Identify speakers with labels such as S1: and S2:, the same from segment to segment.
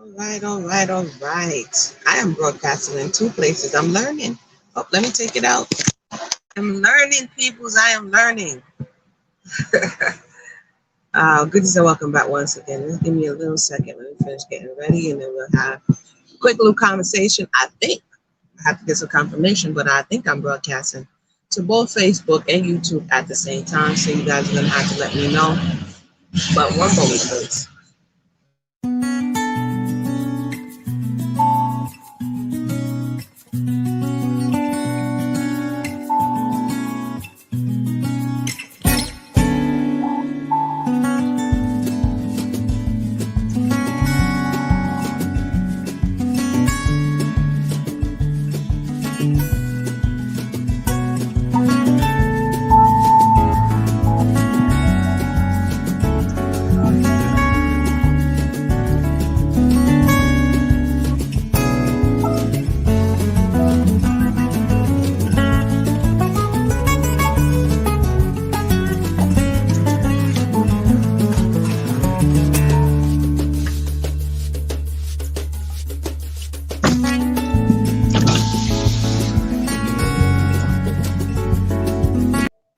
S1: All right, all right, all right. I am broadcasting in two places. I'm learning. Oh, let me take it out. I'm learning, peoples. I am learning. Good to say welcome back once again. Just give me a little second. Let me finish getting ready and then we'll have a quick little conversation. I think I have to get some confirmation, but I think I'm broadcasting to both Facebook and YouTube at the same time. So you guys are going to have to let me know. But one moment, please.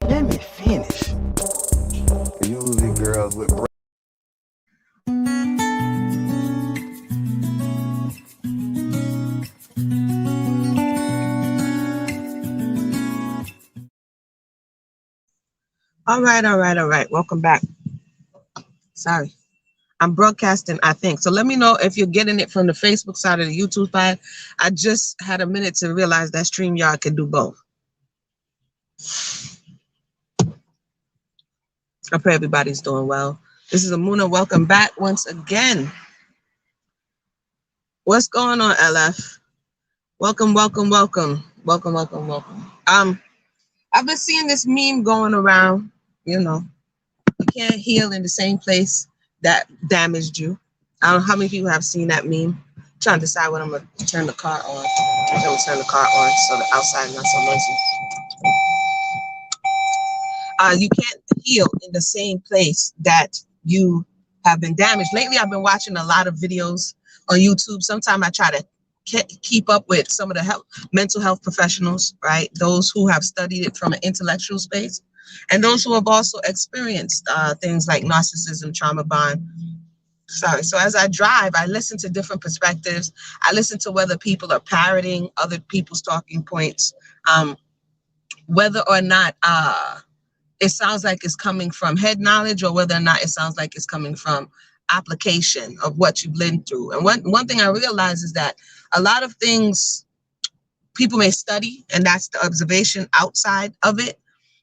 S2: Let me finish. Usually girls with
S1: All right, all right, all right. Welcome back. Sorry. I'm broadcasting, I think. So let me know if you're getting it from the Facebook side or the YouTube side. I just had a minute to realize that StreamYard can do both. I pray everybody's doing well. This is Amuna. Welcome back once again. What's going on, LF? Welcome, welcome, welcome. Welcome, welcome, welcome. I've been seeing this meme going around, you can't heal in the same place that damaged you. I don't know how many people have seen that meme. I'm trying to decide when I'm gonna turn the car on. I'm gonna turn the car on so the outside is not so noisy. You can't heal in the same place that you have been damaged. Lately, I've been watching a lot of videos on YouTube. Sometimes I try to keep up with some of the mental health professionals, right? Those who have studied it from an intellectual space, and those who have also experienced things like narcissism, trauma bond. Sorry. So as I drive, I listen to different perspectives. I listen to whether people are parroting other people's talking points, whether or not it sounds like it's coming from head knowledge or whether or not it sounds like it's coming from application of what you've been through. And one thing I realize is that a lot of things people may study, and that's the observation outside of it.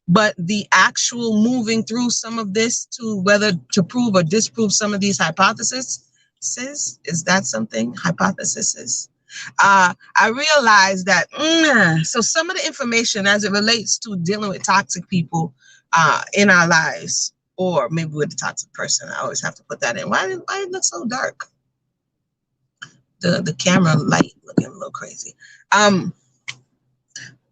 S1: But the actual moving through some of this to whether to prove or disprove some of these hypotheses, is that something? Hypotheses. I realized that, so some of the information as it relates to dealing with toxic people in our lives, or maybe with the toxic person, I always have to put that in. Why it look so dark? The camera light looking a little crazy.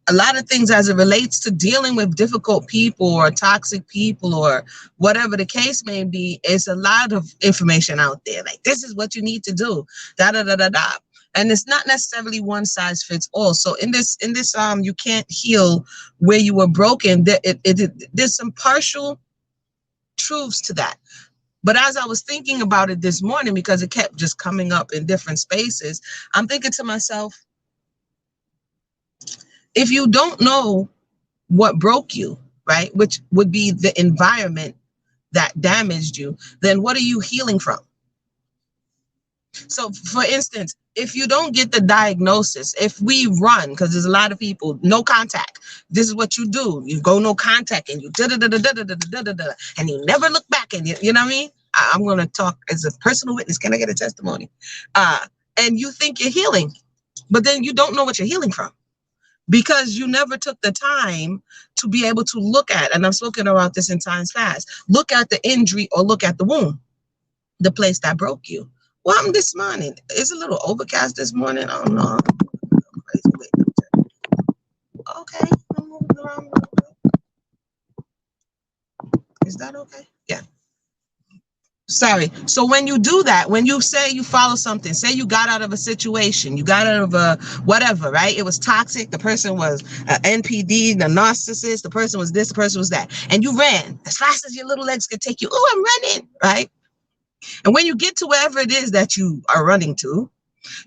S1: A lot of things as it relates to dealing with difficult people or toxic people or whatever the case may be, is a lot of information out there. Like, this is what you need to do, da da da da da. And it's not necessarily one size fits all. So in this, you can't heal where you were broken. There's some partial truths to that. But as I was thinking about it this morning, because it kept just coming up in different spaces, I'm thinking to myself, if you don't know what broke you, right, which would be the environment that damaged you, then what are you healing from? So, for instance, if you don't get the diagnosis, if we run, because there's a lot of people, no contact, this is what you do. You go no contact and you da-da-da-da-da-da-da-da-da-da, and you never look back and you know what I mean? I'm going to talk as a personal witness. Can I get a testimony? And you think you're healing, but then you don't know what you're healing from, because you never took the time to be able to look at, and I've spoken about this in times past, look at the injury or look at the wound, the place that broke you. Well, I'm this morning. It's a little overcast this morning. I don't know. Okay, I'm moving around a little bit. Is that okay? Yeah. Sorry. So when you do that, when you say you follow something, say you got out of a situation, you got out of a whatever, right? It was toxic. The person was NPD, the narcissist. The person was this, the person was that. And you ran as fast as your little legs could take you. Oh, I'm running, right? And when you get to wherever it is that you are running to,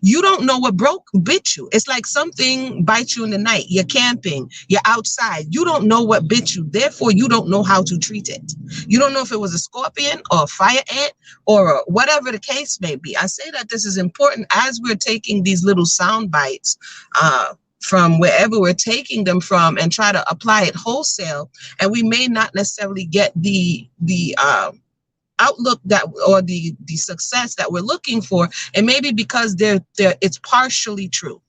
S1: you don't know what bit you. It's like something bites you in the night. You're camping, you're outside. You don't know what bit you. Therefore, you don't know how to treat it. You don't know if it was a scorpion or a fire ant or whatever the case may be. I say that this is important as we're taking these little sound bites from wherever we're taking them from and try to apply it wholesale. And we may not necessarily get the outlook that or the success that we're looking for, and maybe because it's partially true,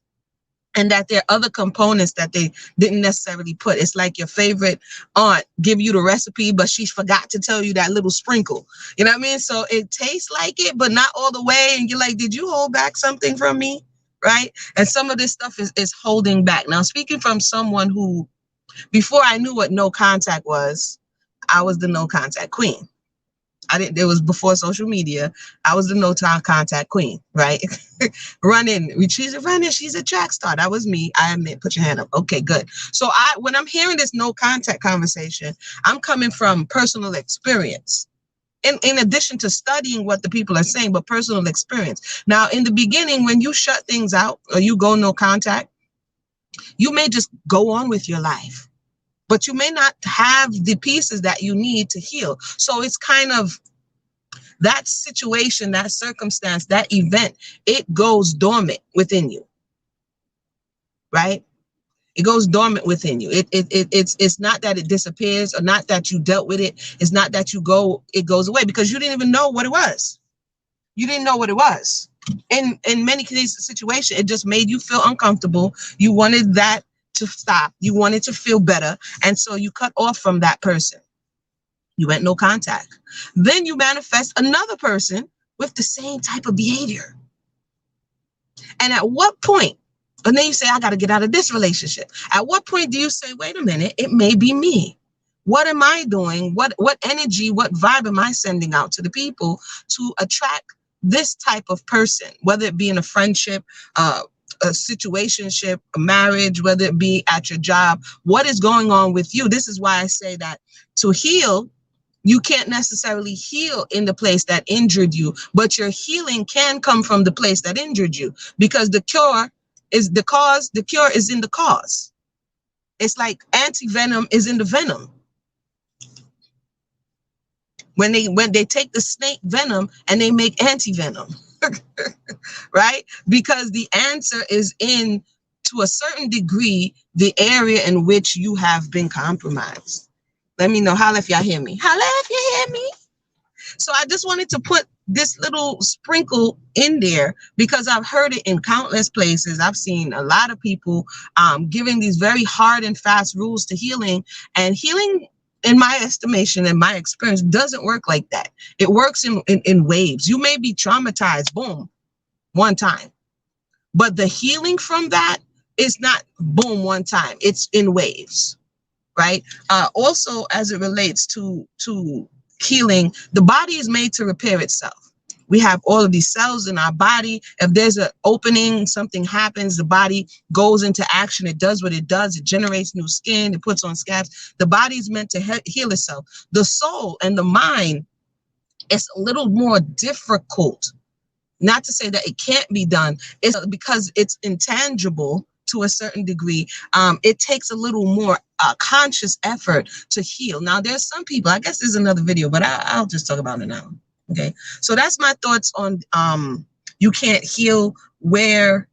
S1: and that there are other components that they didn't necessarily put. It's like your favorite aunt give you the recipe, but she forgot to tell you that little sprinkle. You know what I mean? So it tastes like it, but not all the way. And you're like, did you hold back something from me? Right? And some of this stuff is holding back. Now, speaking from someone who, before I knew what no contact was, I was the no contact queen. It was before social media. I was the no contact queen, right? Running, she's a track star. That was me. I admit, put your hand up. Okay, good. So when I'm hearing this no contact conversation, I'm coming from personal experience. In addition to studying what the people are saying, but personal experience. Now, in the beginning, when you shut things out or you go no contact, you may just go on with your life, but you may not have the pieces that you need to heal. So it's kind of that situation, that circumstance, that event, it goes dormant within you, right? It goes dormant within you. It's not that it disappears or not that you dealt with it. It's not that it goes away because you didn't even know what it was. You didn't know what it was. In many cases, situation, it just made you feel uncomfortable. You wanted that to stop. You wanted to feel better. And so you cut off from that person. You went no contact. Then you manifest another person with the same type of behavior. And at what point, and then you say, I got to get out of this relationship. At what point do you say, wait a minute, it may be me. What am I doing? What energy, what vibe am I sending out to the people to attract this type of person, whether it be in a friendship, a situationship, a marriage, whether it be at your job? What is going on with you? This is why I say that to heal, you can't necessarily heal in the place that injured you, but your healing can come from the place that injured you, because the cure is the cause. The cure is in the cause. It's like anti-venom is in the venom. When they take the snake venom and they make anti-venom, right? Because the answer is in, to a certain degree, the area in which you have been compromised. Let me know. Holla if y'all hear me. Holla if you hear me. So I just wanted to put this little sprinkle in there because I've heard it in countless places. I've seen a lot of people giving these very hard and fast rules to healing, and healing, in my estimation and my experience, doesn't work like that. It works in waves. You may be traumatized, boom, one time, but the healing from that is not boom, one time. It's in waves, right? Also, as it relates to healing, the body is made to repair itself. We have all of these cells in our body. If there's an opening, something happens, the body goes into action. It does what it does. It generates new skin. It puts on scabs. The body is meant to heal itself. The soul and the mind is a little more difficult. Not to say that it can't be done. It's because it's intangible to a certain degree. It takes a little more conscious effort to heal. Now, there's some people, I guess there's another video, but I'll just talk about it now. Okay, so that's my thoughts on you can't heal where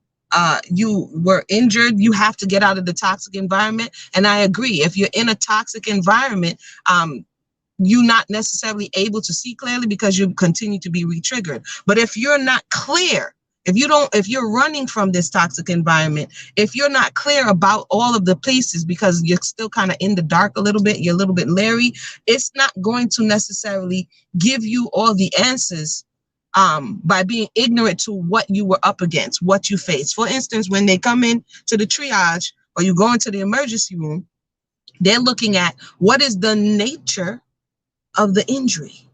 S1: you were injured. You have to get out of the toxic environment. And I agree, if you're in a toxic environment, you're not necessarily able to see clearly because you continue to be re-triggered. But if you're not clear, if you're running from this toxic environment, if you're not clear about all of the places because you're still kind of in the dark a little bit, you're a little bit leery, it's not going to necessarily give you all the answers by being ignorant to what you were up against, what you faced. For instance, when they come in to the triage or you go into the emergency room, they're looking at what is the nature of the injury.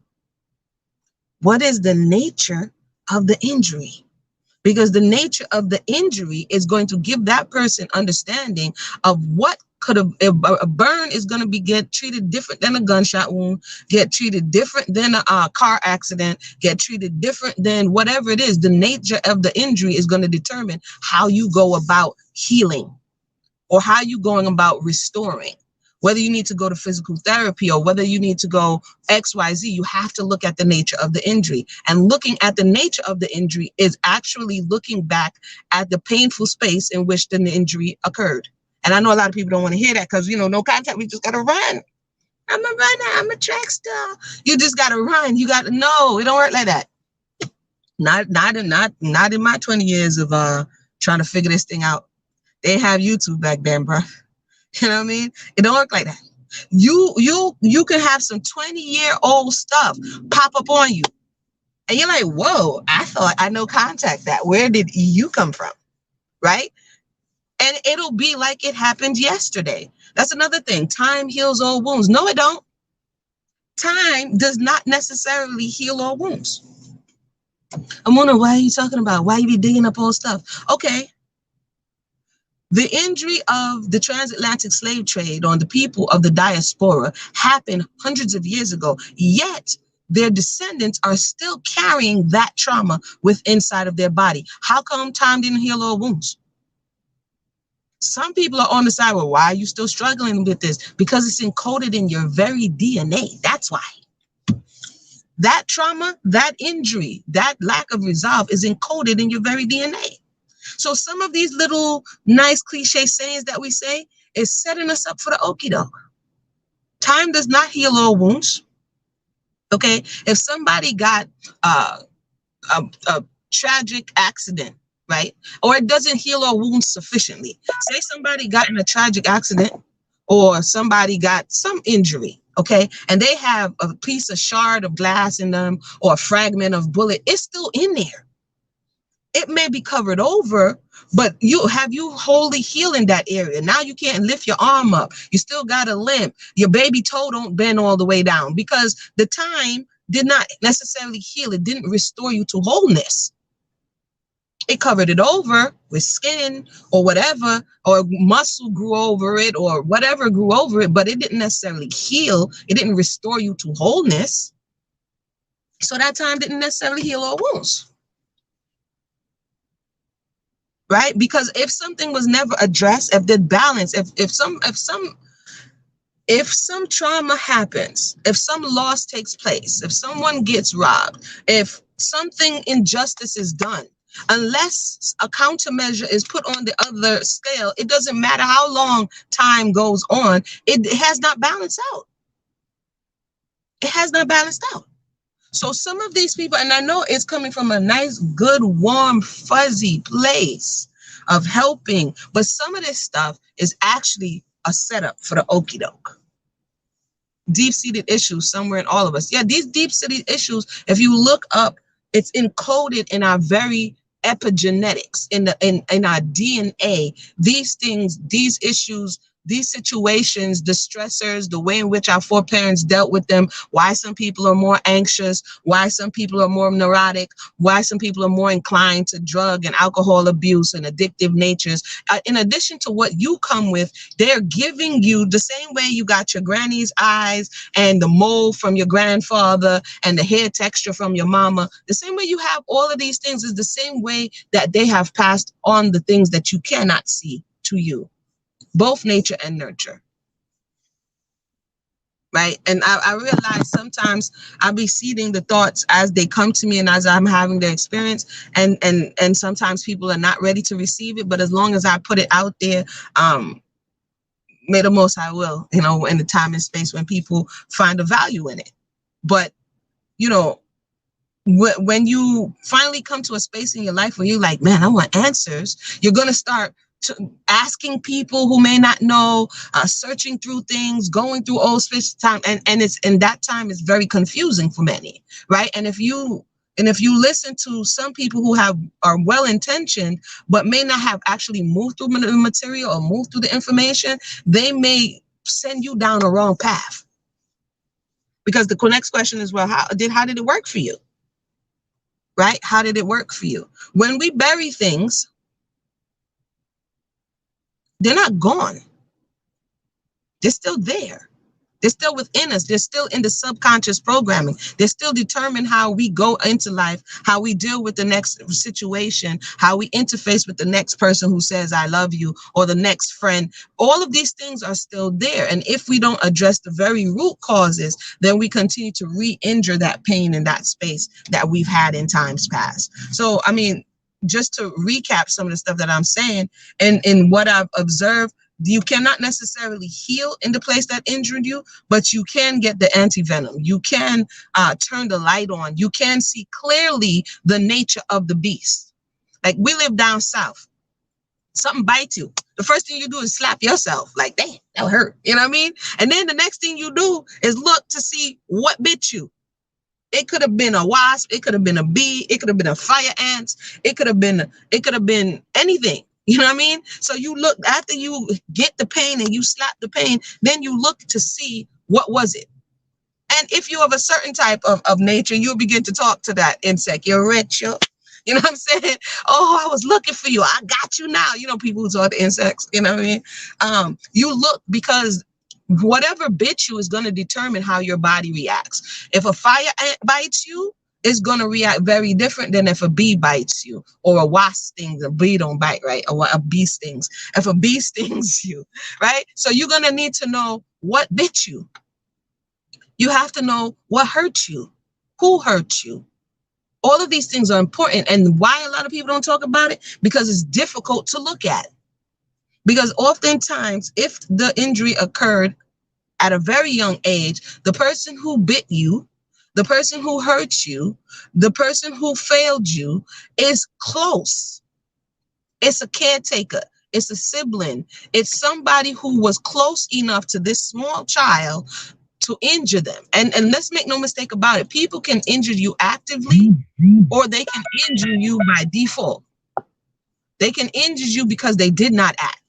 S1: what is the nature of the injury? Because the nature of the injury is going to give that person understanding of what could have, a burn is going to be get treated different than a gunshot wound, get treated different than a car accident, get treated different than whatever it is. The nature of the injury is going to determine how you go about healing or how you going about restoring. Whether you need to go to physical therapy or whether you need to go XYZ, you have to look at the nature of the injury. And looking at the nature of the injury is actually looking back at the painful space in which the injury occurred. And I know a lot of people don't want to hear that because, you know, no contact, we just got to run. I'm a runner, I'm a track star. You just got to run. You got to know. It don't work like that. Not in my 20 years of trying to figure this thing out. They have YouTube back then, bro. You know what I mean? It don't work like that. You can have some 20-year-old stuff pop up on you. And you're like, whoa, I thought I know contact that. Where did you come from? Right? And it'll be like it happened yesterday. That's another thing. Time heals all wounds. No, it don't. Time does not necessarily heal all wounds. I'm wondering, why are you talking about? Why you be digging up old stuff? Okay. The injury of the transatlantic slave trade on the people of the diaspora happened hundreds of years ago, yet their descendants are still carrying that trauma inside of their body. How come time didn't heal all wounds? Some people are on the side, well, why are you still struggling with this? Because it's encoded in your very DNA. That's why. That trauma, that injury, that lack of resolve is encoded in your very DNA. So some of these little nice cliche sayings that we say is setting us up for the okie doke. Time does not heal all wounds. Okay. If somebody got a tragic accident, right? Or it doesn't heal all wounds sufficiently. Say somebody got in a tragic accident or somebody got some injury, okay? And they have a piece of shard of glass in them or a fragment of bullet. It's still in there. It may be covered over, but you wholly healing that area. Now you can't lift your arm up. You still got a limp. Your baby toe don't bend all the way down because the time did not necessarily heal. It didn't restore you to wholeness. It covered it over with skin or whatever, or muscle grew over it or whatever grew over it, but it didn't necessarily heal. It didn't restore you to wholeness. So that time didn't necessarily heal all wounds. Right? Because if something was never addressed, if the balance, if some trauma happens, if some loss takes place, if someone gets robbed, if something injustice is done, unless a countermeasure is put on the other scale, it doesn't matter how long time goes on, it has not balanced out. It has not balanced out. So some of these people, and I know it's coming from a nice, good, warm, fuzzy place of helping, but some of this stuff is actually a setup for the okie doke. Deep-seated issues somewhere in all of us. Yeah, these deep-seated issues, if you look up, it's encoded in our very epigenetics, in our DNA. These things, these issues, these situations, the stressors, the way in which our foreparents dealt with them, why some people are more anxious, why some people are more neurotic, why some people are more inclined to drug and alcohol abuse and addictive natures. In addition to what you come with, they're giving you the same way you got your granny's eyes and the mole from your grandfather and the hair texture from your mama. The same way you have all of these things is the same way that they have passed on the things that you cannot see to you. Both nature and nurture, right? And I realize sometimes I'll be seeding the thoughts as they come to me and as I'm having the experience, and sometimes people are not ready to receive it. But as long as I put it out there, may the most I will, you know, in the time and space when people find a value in it. But, you know, when you finally come to a space in your life where you're like, man, I want answers, you're going to start asking people who may not know, searching through things, going through old space time, and that time is very confusing for many, right? And if you listen to some people who are well intentioned but may not have actually moved through the material or moved through the information, they may send you down a wrong path. Because the next question is, well, how did it work for you? right? How did it work for you? When we bury things, they're not gone. They're still there. They're still within us. They're still in the subconscious programming. They're still determine how we go into life, how we deal with the next situation, how we interface with the next person who says, I love you, or the next friend. All of these things are still there. And if we don't address the very root causes, then we continue to re-injure that pain in that space that we've had in times past. So, I mean, just to recap some of the stuff that I'm saying and in what I've observed, you cannot necessarily heal in the place that injured you, but you can get the anti-venom. You can turn the light on. You can see clearly the nature of the beast. Like, we live down south. Something bites you. The first thing you do is slap yourself. Like, damn, that hurt. You know what I mean? And then the next thing you do is look to see what bit you. It could have been a wasp. It could have been a bee. It could have been a fire ant. It could have been anything. You know what I mean? So you look, after you get the pain and you slap the pain, then you look to see what was it. And if you have a certain type of nature, you'll begin to talk to that insect. You're rich, you know what I'm saying? Oh, I was looking for you. I got you now. You know, people who talk to insects, you know what I mean? You look, because whatever bit you is going to determine how your body reacts. If a fire ant bites you, it's going to react very different than if a bee bites you, or a wasp stings. A bee don't bite, right? Or a bee stings. If a bee stings you, right? So you're going to need to know what bit you. You have to know what hurt you, who hurt you. All of these things are important. And why a lot of people don't talk about it? Because it's difficult to look at. Because oftentimes, if the injury occurred at a very young age, the person who bit you, the person who hurt you, the person who failed you is close. It's a caretaker. It's a sibling. It's somebody who was close enough to this small child to injure them. And let's make no mistake about it. People can injure you actively, or they can injure you by default. They can injure you because they did not act.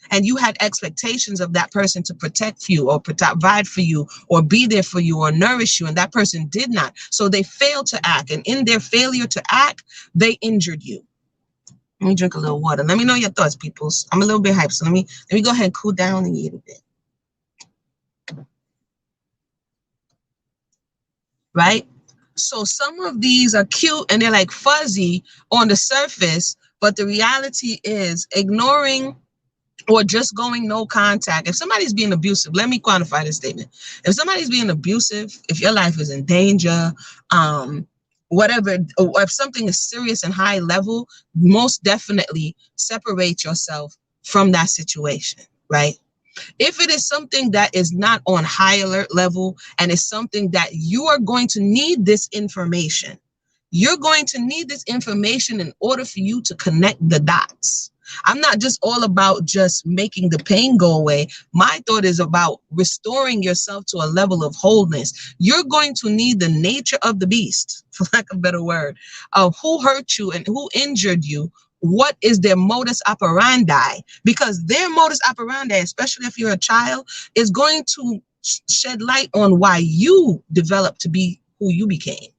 S1: And you had expectations of that person to protect you, or provide for you, or be there for you, or nourish you, and that person did not. So they failed to act, and in their failure to act, they injured you. Let me drink a little water. Let me know your thoughts, peoples. I'm a little bit hyped, so let me go ahead and cool down a little bit. Right? So some of these are cute and they're like fuzzy on the surface, but the reality is ignoring or just going no contact. If somebody's being abusive, let me quantify this statement. If somebody's being abusive, if your life is in danger, whatever, or if something is serious and high level, most definitely separate yourself from that situation, right? If it is something that is not on high alert level and is something that you are going to need this information, you're going to need this information in order for you to connect the dots. I'm not just all about just making the pain go away. My thought is about restoring yourself to a level of wholeness. You're going to need the nature of the beast, for lack of a better word, of who hurt you and who injured you. What is their modus operandi? Because their modus operandi, especially if you're a child, is going to shed light on why you developed to be who you became.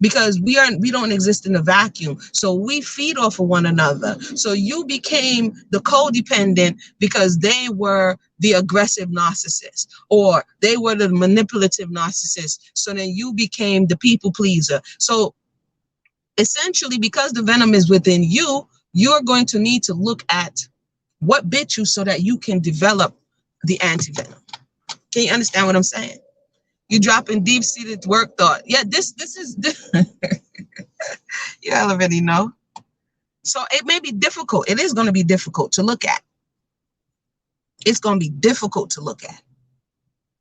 S1: Because we don't exist in a vacuum. So we feed off of one another. So you became the codependent because they were the aggressive narcissist, or they were the manipulative narcissist. So then you became the people pleaser. So essentially, because the venom is within you, you're going to need to look at what bit you so that you can develop the anti-venom. Can you understand what I'm saying? You dropping deep-seated work thought. Yeah, this is you already know. So it may be difficult. It is going to be difficult to look at. It's going to be difficult to look at.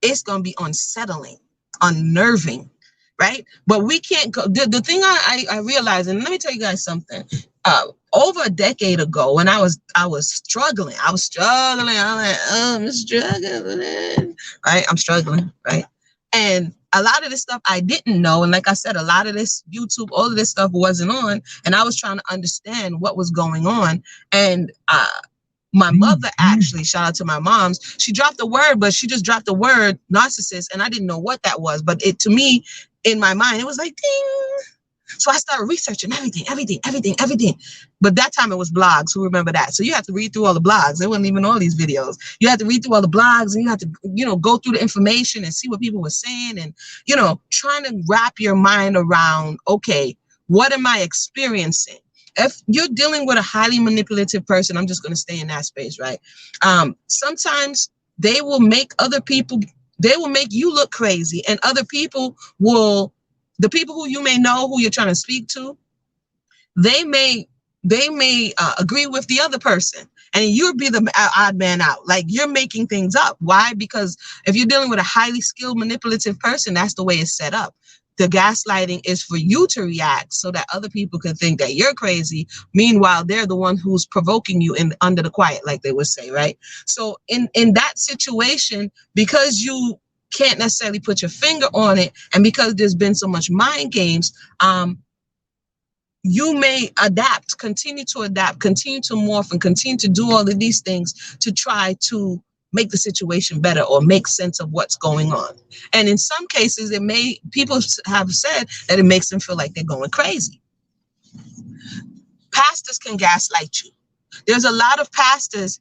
S1: It's going to be unsettling, unnerving, right? But we can't go. The thing I realized, and let me tell you guys something. Over a decade ago, when I was struggling. I'm struggling. Right? I'm struggling, right? And a lot of this stuff I didn't know. And like I said, a lot of this YouTube, all of this stuff wasn't on. And I was trying to understand what was going on. And my mother actually, shout out to my moms, she dropped the word, but she just dropped the word narcissist. And I didn't know what that was. But it, to me, in my mind, it was like, ding. So I started researching everything. But that time it was blogs. Who remember that? So you have to read through all the blogs. There wasn't even all these videos. You had to read through all the blogs, and you had to, go through the information and see what people were saying, and, trying to wrap your mind around, okay, what am I experiencing? If you're dealing with a highly manipulative person, I'm just going to stay in that space, right? Sometimes they will make you look crazy, and other people the people who you may know, who you're trying to speak to, they may agree with the other person, and you'll be the odd man out. Like, you're making things up. Why? Because if you're dealing with a highly skilled manipulative person, that's the way it's set up. The gaslighting is for you to react so that other people can think that you're crazy. Meanwhile, they're the one who's provoking you under the quiet, like they would say, right? So in that situation, because you can't necessarily put your finger on it, and because there's been so much mind games, you may continue to morph, and continue to do all of these things to try to make the situation better or make sense of what's going on. And in some cases, people have said that it makes them feel like they're going crazy. Pastors can gaslight you. There's a lot of pastors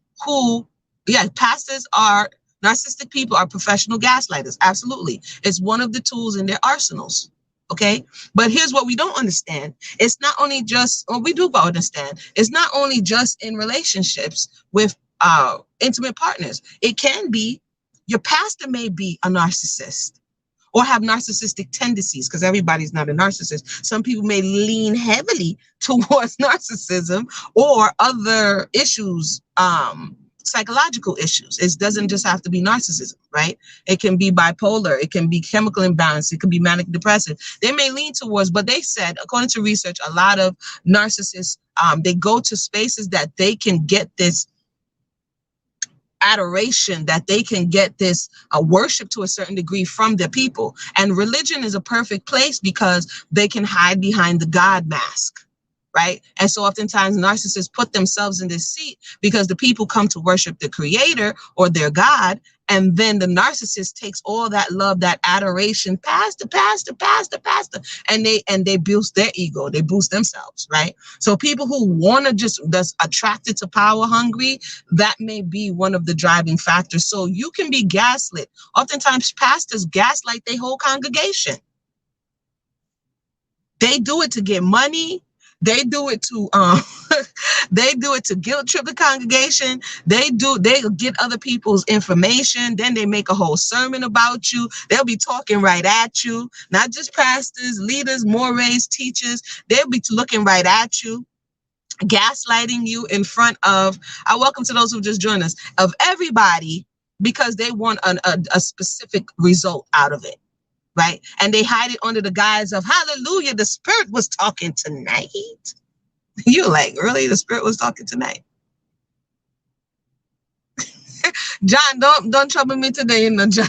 S1: pastors are narcissistic people, are professional gaslighters. Absolutely. It's one of the tools in their arsenals. Okay. But here's what we don't understand. It's not only just, or we do understand, it's not only just in relationships with intimate partners. It can be your pastor may be a narcissist or have narcissistic tendencies, because everybody's not a narcissist. Some people may lean heavily towards narcissism or other issues, psychological issues. It doesn't just have to be narcissism, right? It can be bipolar. It can be chemical imbalance. It can be manic depressive. They may lean towards, but they said, according to research, a lot of narcissists, they go to spaces that they can get this adoration, that they can get this worship to a certain degree from their people. And religion is a perfect place because they can hide behind the God mask. Right. And so oftentimes narcissists put themselves in this seat because the people come to worship the creator or their God. And then the narcissist takes all that love, that adoration, pastor, and they boost their ego. They boost themselves. Right. So people who want to that's attracted to power hungry, that may be one of the driving factors. So you can be gaslit. Oftentimes pastors gaslight their whole congregation. They do it to get money. They do it to guilt trip the congregation. They get other people's information. Then they make a whole sermon about you. They'll be talking right at you. Not just pastors, leaders, mores, teachers. They'll be looking right at you, gaslighting you in front of, welcome to those who just joined us, of everybody, because they want a specific result out of it. Right. And they hide it under the guise of, hallelujah, the Spirit was talking tonight. You're like, really? The Spirit was talking tonight? John, don't trouble me today, John.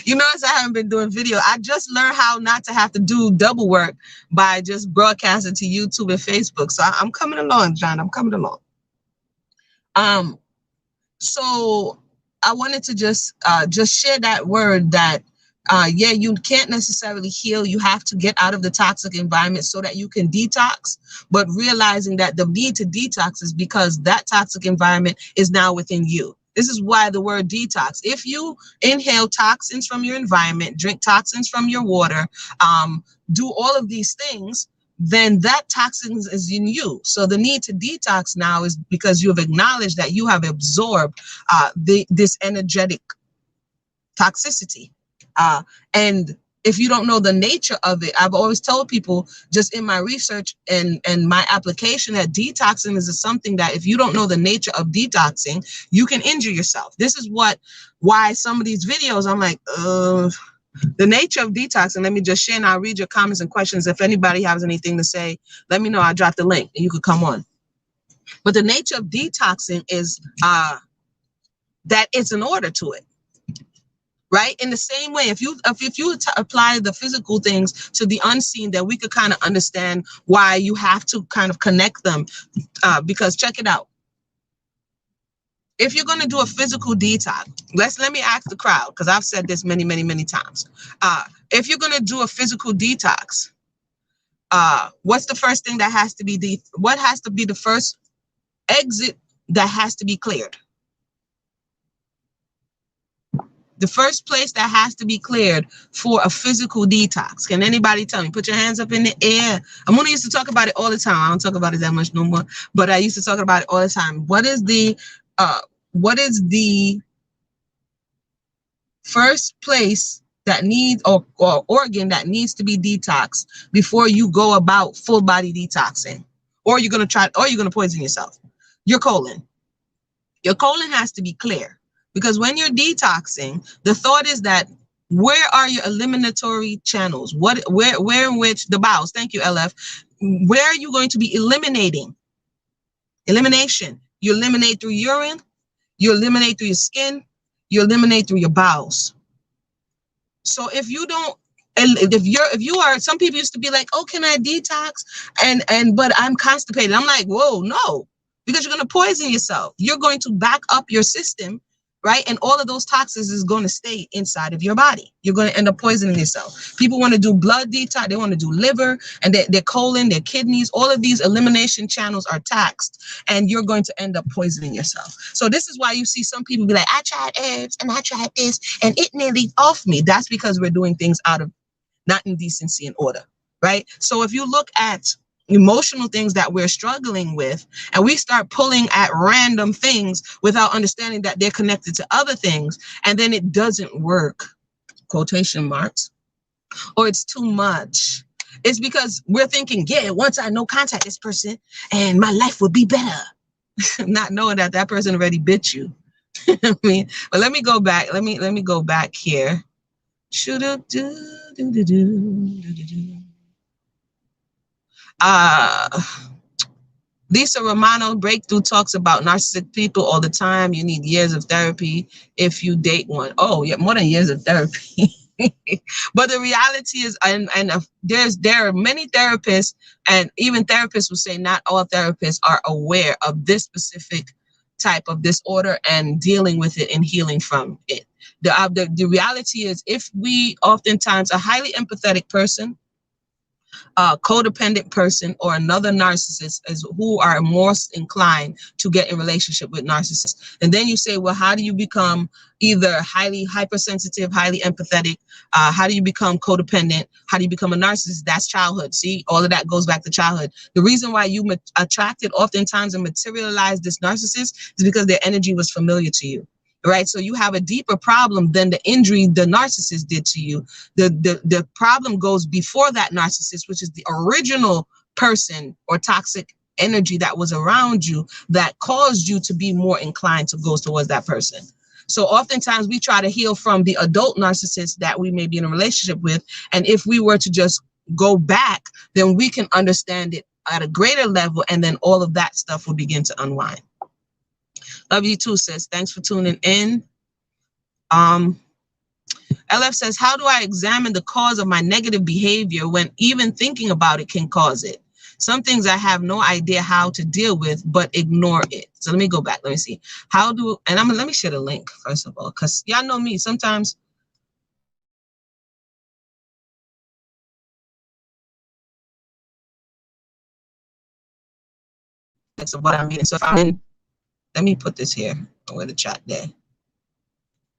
S1: You notice I haven't been doing video. I just learned how not to have to do double work by just broadcasting to YouTube and Facebook. So I'm coming along, John. I'm coming along. So I wanted to just share that word that you can't necessarily heal. You have to get out of the toxic environment so that you can detox, but realizing that the need to detox is because that toxic environment is now within you. This is why the word detox. If you inhale toxins from your environment, drink toxins from your water, do all of these things, then that toxin is in you. So the need to detox now is because you have acknowledged that you have absorbed this energetic toxicity. And if you don't know the nature of it, I've always told people just in my research and my application that detoxing is something that if you don't know the nature of detoxing, you can injure yourself. This is why some of these videos, I'm like, the nature of detoxing. Let me just share and I'll read your comments and questions. If anybody has anything to say, let me know. I'll drop the link and you could come on. But the nature of detoxing is that it's an order to it. Right? In the same way, if you apply the physical things to the unseen, then we could kind of understand why you have to kind of connect them. Because check it out. If you're going to do a physical detox, let me ask the crowd, because I've said this many, many, many times. If you're going to do a physical detox, what's the first thing that has to be what has to be the first exit that has to be cleared? The first place that has to be cleared for a physical detox. Can anybody tell me? Put your hands up in the air. I'm gonna used to talk about it all the time. I don't talk about it that much no more, but I used to talk about it all the time. What is the first place that needs or organ that needs to be detoxed before you go about full body detoxing? Or you're gonna poison yourself. Your colon. Your colon has to be clear. Because when you're detoxing, the thought is that where are your eliminatory channels? Where in which the bowels? Thank you, LF. Where are you going to be eliminating? Elimination. You eliminate through urine. You eliminate through your skin. You eliminate through your bowels. So if you don't, if you are, some people used to be like, oh, can I detox? But I'm constipated. I'm like, whoa, no, because you're going to poison yourself. You're going to back up your system. Right? And all of those toxins is going to stay inside of your body. You're going to end up poisoning yourself. People want to do blood detox. They want to do liver and their colon, their kidneys. All of these elimination channels are taxed and you're going to end up poisoning yourself. So this is why you see some people be like, I tried herbs and I tried this and it nearly off me. That's because we're doing things out of not in decency and order. Right? So if you look at emotional things that we're struggling with, and we start pulling at random things without understanding that they're connected to other things, and then it doesn't work, quotation marks, or it's too much. It's because we're thinking, yeah, once I know contact this person and my life will be better. Not knowing that that person already bit you. I mean, but let me go back. Let me go back here. Lisa Romano Breakthrough talks about narcissistic people all the time. You need years of therapy if you date one. Oh, yeah, more than years of therapy. But the reality is, there are many therapists, and even therapists will say not all therapists are aware of this specific type of disorder and dealing with it and healing from it. The reality is, if we oftentimes a highly empathetic person, a codependent person, or another narcissist is who are most inclined to get in relationship with narcissists. And then you say, well, how do you become either highly hypersensitive, highly empathetic? How do you become codependent? How do you become a narcissist? That's childhood. See, all of that goes back to childhood. The reason why you attracted oftentimes and materialized this narcissist is because their energy was familiar to you. Right. So you have a deeper problem than the injury the narcissist did to you. The problem goes before that narcissist, which is the original person or toxic energy that was around you that caused you to be more inclined to go towards that person. So oftentimes we try to heal from the adult narcissist that we may be in a relationship with. And if we were to just go back, then we can understand it at a greater level. And then all of that stuff will begin to unwind. Love you too, sis. Thanks for tuning in. LF says, how do I examine the cause of my negative behavior when even thinking about it can cause it? Some things I have no idea how to deal with, but ignore it. So let me go back. Let me see. Let me share the link, first of all, because y'all know me. Sometimes that's what I'm reading. So if I'm in, let me put this here. Where the chat there.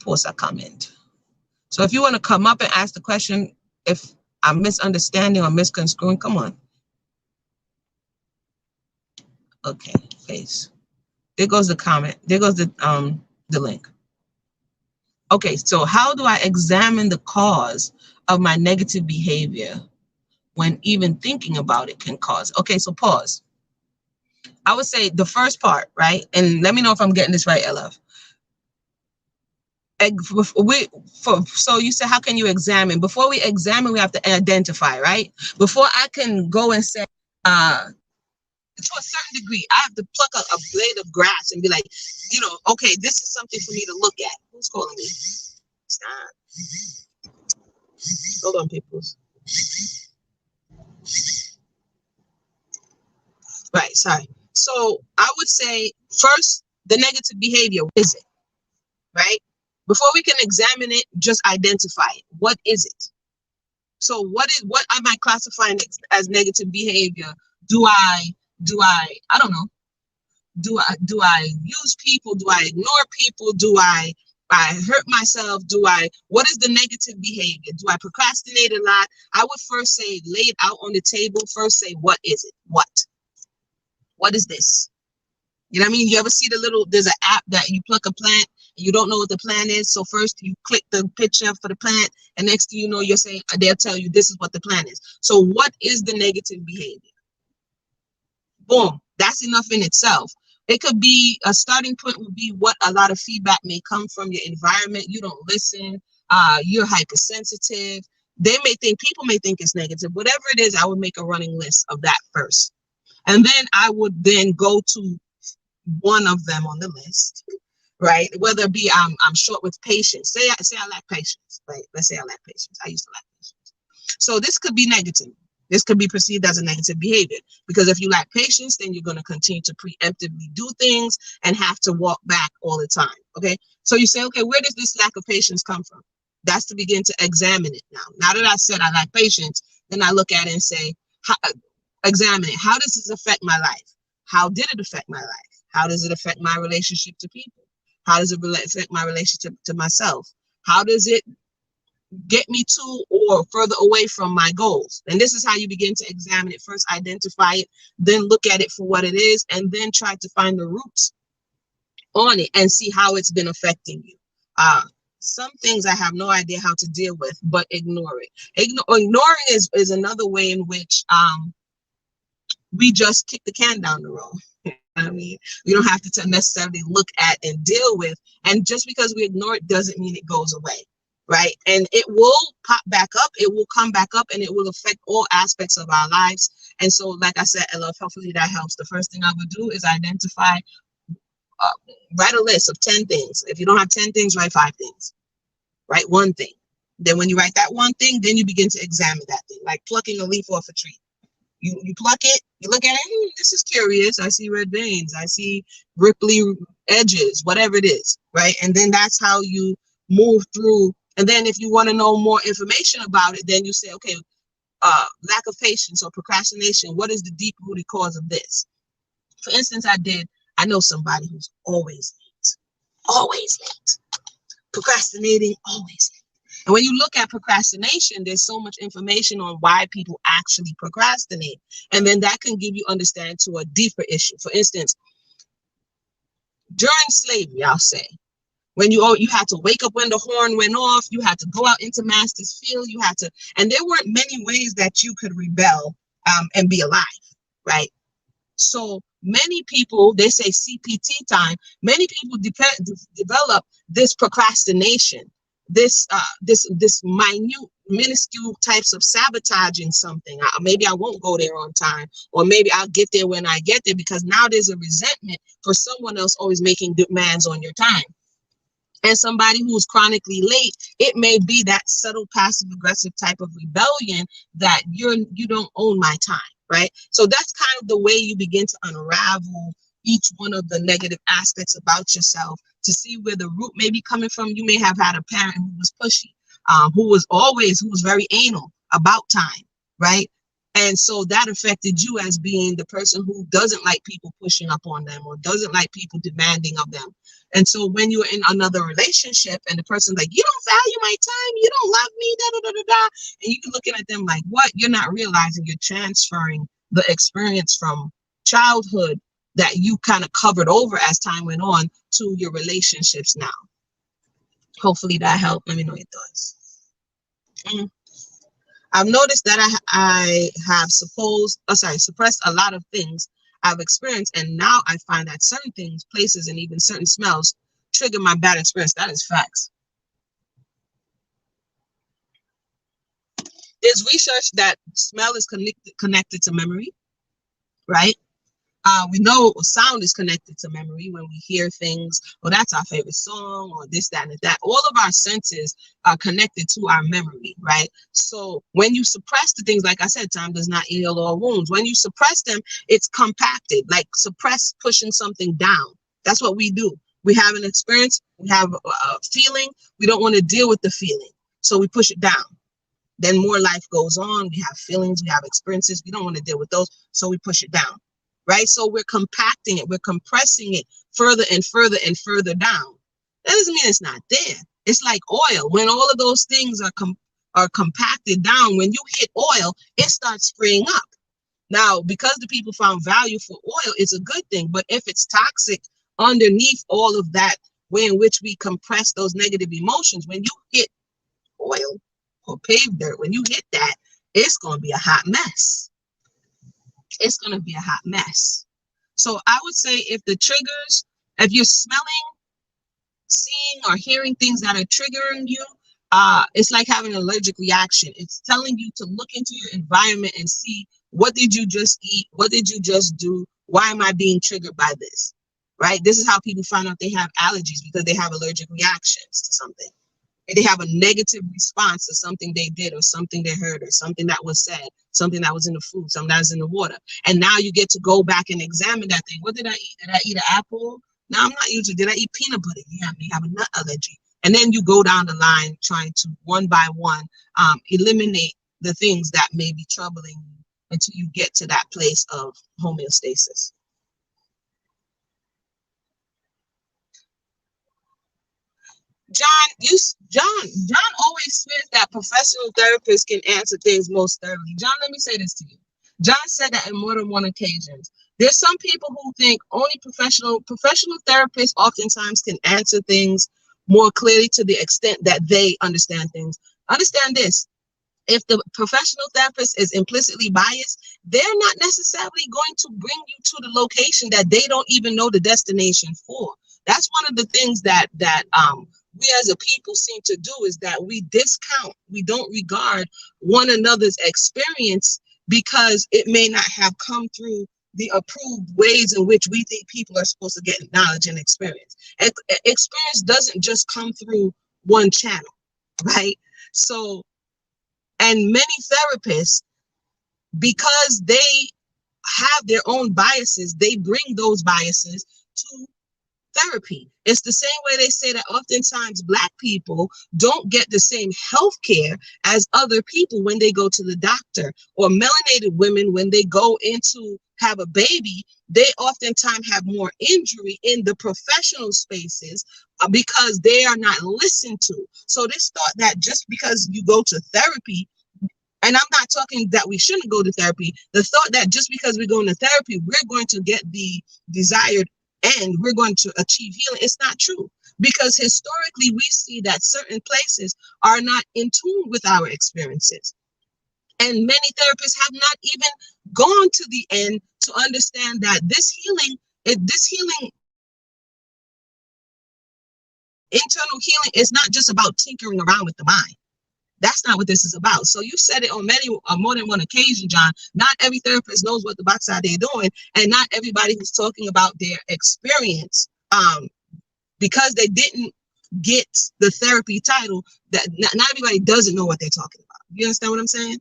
S1: Post a comment. So if you want to come up and ask the question, if I'm misunderstanding or misconstruing, come on. Okay, face. There goes the comment. There goes the link. Okay, so how do I examine the cause of my negative behavior when even thinking about it can cause? Okay, so pause. I would say the first part, right? And let me know if I'm getting this right, LF. So you said, how can you examine? Before we examine, we have to identify, right? Before I can go and say, to a certain degree, I have to pluck a blade of grass and be like, okay, this is something for me to look at. Who's calling me? Stop. Hold on, peoples. Right, sorry. So I would say first, the negative behavior, what is it? Right? Before we can examine it, just identify it. What is it? So what am I classifying as negative behavior? I don't know. Do I use people? Do I ignore people? Do I hurt myself? What is the negative behavior? Do I procrastinate a lot? I would first say, lay it out on the table. First say, what is it? What is this? You know what I mean? You ever see there's an app that you pluck a plant and you don't know what the plant is. So first you click the picture for the plant, and next thing you know, you're saying, they'll tell you this is what the plant is. So what is the negative behavior? Boom. That's enough in itself. It could be a starting point would be what a lot of feedback may come from your environment. You don't listen. You're hypersensitive. People may think it's negative. Whatever it is, I would make a running list of that first. And then I would then go to one of them on the list, right? Whether it be I'm short with patience. Say I lack patience, right? Let's say I lack patience. I used to lack patience. So this could be negative. This could be perceived as a negative behavior, because if you lack patience, then you're going to continue to preemptively do things and have to walk back all the time. Okay. So you say, okay, where does this lack of patience come from? That's to begin to examine it now. Now that I said I lack patience, then I look at it and say, examine it. How does this affect my life? How did it affect my life? How does it affect my relationship to people? How does it affect my relationship to myself? How does it get me to or further away from my goals? And this is how you begin to examine it. First, identify it, then look at it for what it is, and then try to find the roots on it and see how it's been affecting you. Some things I have no idea how to deal with, but ignore it. Ignoring is another way in which we just kick the can down the road. I mean, we don't have to necessarily look at and deal with. And just because we ignore it doesn't mean it goes away, right? And it will pop back up. It will come back up, and it will affect all aspects of our lives. And so, like I said, I love, hopefully that helps. The first thing I would do is identify, write a list of 10 things. If you don't have 10 things, write 5 things. Write one thing. Then when you write that one thing, then you begin to examine that thing, like plucking a leaf off a tree. You pluck it, you look at it, this is curious. I see red veins, I see ripply edges, whatever it is, right? And then that's how you move through. And then if you want to know more information about it, then you say, okay, lack of patience or procrastination, what is the deep-rooted cause of this? For instance, I know somebody who's always late, procrastinating, always late. And when you look at procrastination, there's so much information on why people actually procrastinate. And then that can give you understanding to a deeper issue. For instance, during slavery, I'll say, when you had to wake up when the horn went off, you had to go out into master's field, and there weren't many ways that you could rebel and be alive, right? So many people, they say CPT time, many people develop this procrastination, this minute, minuscule types of sabotaging something. Maybe I won't go there on time, or maybe I'll get there when I get there, because now there's a resentment for someone else always making demands on your time. And somebody who's chronically late, it may be that subtle passive aggressive type of rebellion that you don't own my time, right? So that's kind of the way you begin to unravel each one of the negative aspects about yourself to see where the root may be coming from. You may have had a parent who was pushy, who was very anal about time, right? And so that affected you as being the person who doesn't like people pushing up on them or doesn't like people demanding of them. And so when you're in another relationship and the person's like, you don't value my time, you don't love me, da, da, da, da, da. And you're looking at them like, what? You're not realizing you're transferring the experience from childhood that you kind of covered over as time went on to your relationships now. Hopefully that helped. Let me know your thoughts. I've noticed that I have suppressed a lot of things I've experienced, and now I find that certain things, places, and even certain smells trigger my bad experience. That is facts. There's research that smell is connected to memory, right? We know sound is connected to memory when we hear things. Well, that's our favorite song, or this, that, and that. All of our senses are connected to our memory, right? So when you suppress the things, like I said, time does not heal all wounds. When you suppress them, it's compacted, like suppress pushing something down. That's what we do. We have an experience, we have a feeling, we don't want to deal with the feeling, so we push it down. Then more life goes on. We have feelings, we have experiences. We don't want to deal with those, so we push it down, right? So we're compacting it, we're compressing it further and further and further down. That doesn't mean it's not there. It's like oil. When all of those things are compacted down, when you hit oil, it starts spraying up. Now, because the people found value for oil, it's a good thing. But if it's toxic underneath all of that, way in which we compress those negative emotions, when you hit oil or paved dirt, when you hit that, it's going to be a hot mess. It's going to be a hot mess. So I would say if the triggers, if you're smelling, seeing, or hearing things that are triggering you, it's like having an allergic reaction. It's telling you to look into your environment and see, what did you just eat? What did you just do? Why am I being triggered by this? Right? This is how people find out they have allergies, because they have allergic reactions to something. They have a negative response to something they did, or something they heard, or something that was said, something that was in the food, something that was in the water. And now you get to go back and examine that thing. What did I eat? Did I eat an apple? No, I'm not usually. Did I eat peanut butter? Yeah, I may have a nut allergy. And then you go down the line trying to one by one eliminate the things that may be troubling you until you get to that place of homeostasis. John always swears that professional therapists can answer things most thoroughly. John, let me say this to you. John said that in more than one occasions. There's some people who think only professional therapists oftentimes can answer things more clearly, to the extent that they understand things. Understand this. If the professional therapist is implicitly biased, they're not necessarily going to bring you to the location that they don't even know the destination for. That's one of the things that we as a people seem to do, is that we discount, we don't regard one another's experience, because it may not have come through the approved ways in which we think people are supposed to get knowledge and experience. Experience doesn't just come through one channel, right? So, and many therapists, because they have their own biases, they bring those biases to therapy. It's the same way they say that oftentimes Black people don't get the same health care as other people when they go to the doctor, or melanated women when they go in to have a baby, they oftentimes have more injury in the professional spaces because they are not listened to. So this thought that just because you go to therapy, and I'm not talking that we shouldn't go to therapy, the thought that just because we go into therapy, we're going to get the desired end, we're going to achieve healing. It's not true, because historically we see that certain places are not in tune with our experiences. And many therapists have not even gone to the end to understand that this healing, internal healing, is not just about tinkering around with the mind. That's not what this is about. So you said it on more than one occasion, John. Not every therapist knows what the backside they're doing, and not everybody who's talking about their experience, because they didn't get the therapy title, that not everybody doesn't know what they're talking about. You understand what I'm saying?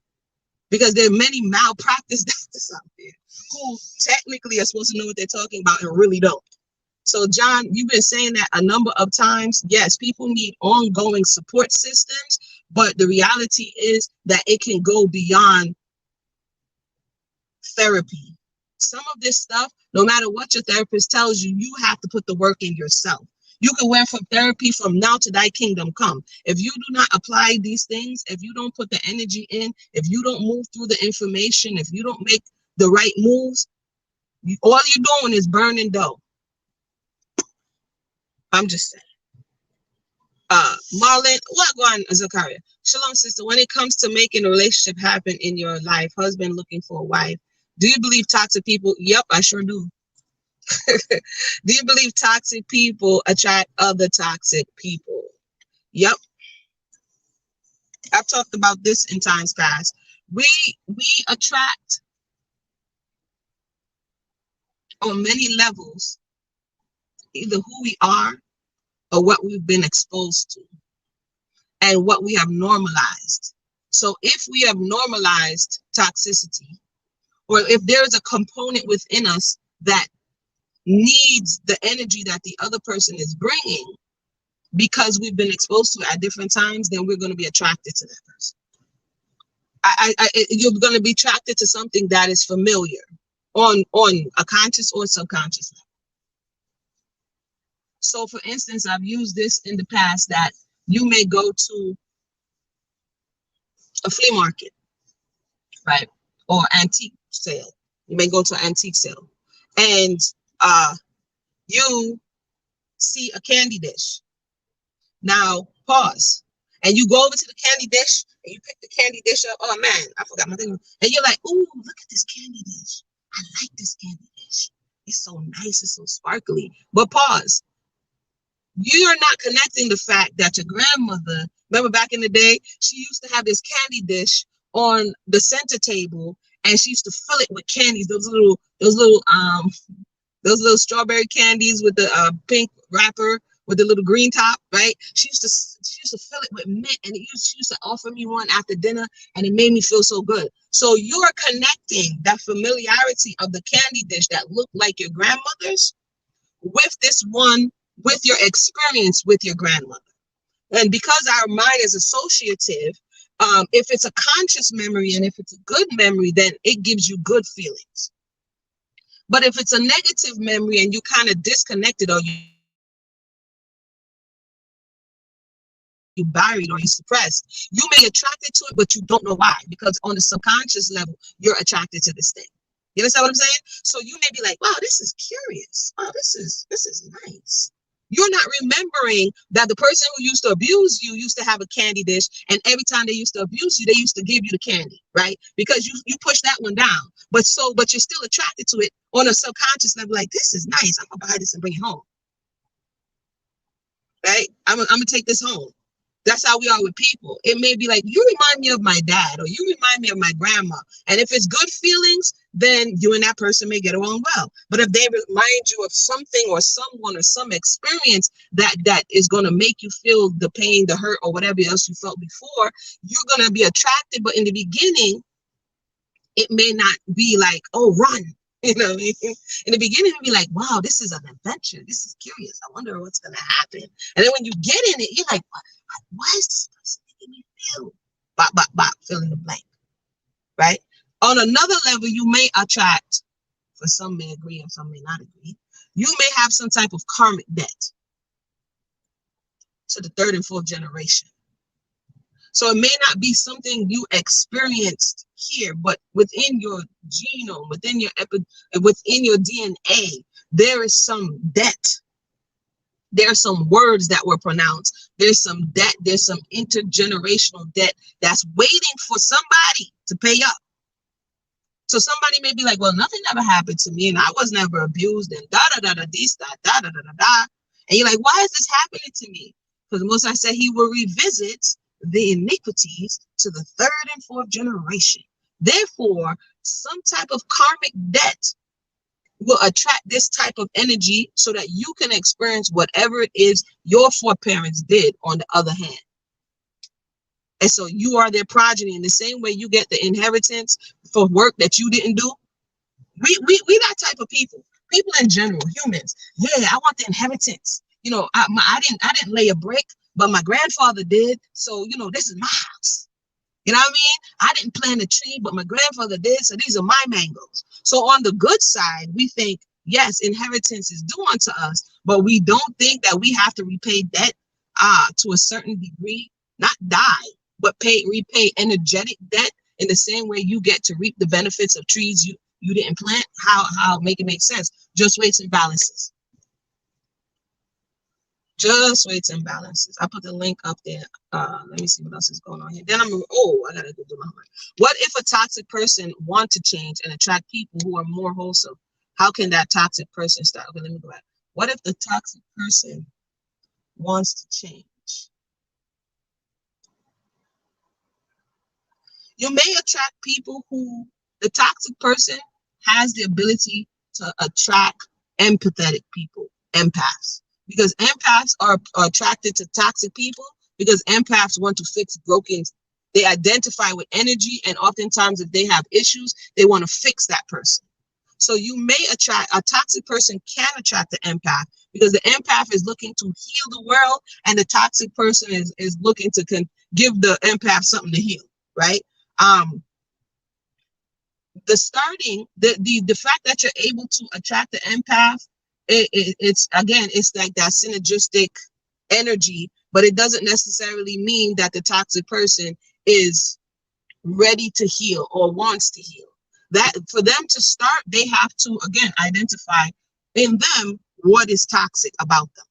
S1: Because there are many malpractice doctors out there who technically are supposed to know what they're talking about and really don't. So, John, you've been saying that a number of times. Yes, people need ongoing support systems, but the reality is that it can go beyond therapy. Some of this stuff, no matter what your therapist tells you, you have to put the work in yourself. You can went from therapy from now to thy kingdom come. If you do not apply these things, if you don't put the energy in, if you don't move through the information, if you don't make the right moves, all you're doing is burning dough. I'm just saying. Marlon, what going, Zakaria? Shalom, sister. When it comes to making a relationship happen in your life, husband looking for a wife, do you believe toxic people? Yep, I sure do. Do you believe toxic people attract other toxic people? Yep. I've talked about this in times past. We attract on many levels either who we are or what we've been exposed to and what we have normalized. So if we have normalized toxicity, or if there's a component within us that needs the energy that the other person is bringing because we've been exposed to it at different times, then we're going to be attracted to that person. you're going to be attracted to something that is familiar on a conscious or subconscious level. So for instance, I've used this in the past that you may go to a flea market, right? Or antique sale. You may go to an antique sale and you see a candy dish. Now pause. And you go over to the candy dish and you pick the candy dish up. Oh man, I forgot my thing. And you're like, ooh, look at this candy dish. I like this candy dish. It's so nice, it's so sparkly. But pause. You're not connecting the fact that your grandmother, remember back in the day, she used to have this candy dish on the center table and she used to fill it with candies, those little strawberry candies with the pink wrapper with the little green top, right? She used to fill it with mint, and she used to offer me one after dinner, and it made me feel so good. So you're connecting that familiarity of the candy dish that looked like your grandmother's with this one, with your experience with your grandmother. And because our mind is associative, if it's a conscious memory and if it's a good memory, then it gives you good feelings. But if it's a negative memory and you kind of disconnected or you buried or you suppressed, you may attracted to it, but you don't know why, because on the subconscious level, you're attracted to this thing. You understand what I'm saying? So you may be like, wow, this is curious. Wow, this is nice. You're not remembering that the person who used to abuse you used to have a candy dish, and every time they used to abuse you, they used to give you the candy, right? Because you push that one down. But you're still attracted to it on a subconscious level, like, this is nice. I'm gonna buy this and bring it home. Right? I'm gonna take this home. That's how we are with people. It may be like, you remind me of my dad, or you remind me of my grandma. And if it's good feelings, then you and that person may get along well. But if they remind you of something or someone or some experience that is going to make you feel the pain, the hurt, or whatever else you felt before, you're going to be attracted. But in the beginning, it may not be like, oh, run. You know what I mean? In the beginning, it'll be like, wow, this is an adventure. This is curious. I wonder what's going to happen. And then when you get in it, you're like, why is this person making me feel? Bop, bop, bop, fill in the blank. Right? On another level, you may attract, for some may agree and some may not agree, you may have some type of karmic debt to the third and fourth generation. So it may not be something you experienced here, but within your genome, within your DNA, there is some debt. There are some words that were pronounced. There's some debt. There's some intergenerational debt that's waiting for somebody to pay up. So somebody may be like, well, nothing ever happened to me, and I was never abused, and da da da da da da da da da. And you're like, why is this happening to me? Because the Most High said He will revisit the iniquities to the third and fourth generation. Therefore, some type of karmic debt will attract this type of energy so that you can experience whatever it is your foreparents did on the other hand. And so you are their progeny in the same way you get the inheritance for work that you didn't do. We that type of people. People in general, humans. Yeah, I want the inheritance. You know, I didn't lay a brick, but my grandfather did. So, you know, this is my house. You know what I mean? I didn't plant a tree, but my grandfather did. So these are my mangoes. So on the good side, we think, yes, inheritance is due unto us, but we don't think that we have to repay debt to a certain degree, not die, but repay energetic debt in the same way you get to reap the benefits of trees you didn't plant. How make it make sense? Just weights and balances. Just weights and balances. I put the link up there. Let me see what else is going on here. Then I gotta go do my homework. What if a toxic person wants to change and attract people who are more wholesome? How can that toxic person start? Okay, let me go back. What if the toxic person wants to change? You may attract people who, the toxic person has the ability to attract empathetic people, empaths. Because empaths are attracted to toxic people because empaths want to fix broken. They identify with energy, and oftentimes if they have issues, they want to fix that person. So you may attract, a toxic person can attract the empath because the empath is looking to heal the world, and the toxic person is looking to give the empath something to heal, right? The fact that you're able to attract the empath, it's again, it's like that synergistic energy, but it doesn't necessarily mean that the toxic person is ready to heal or wants to heal. That for them to start, they have to again identify in them what is toxic about them.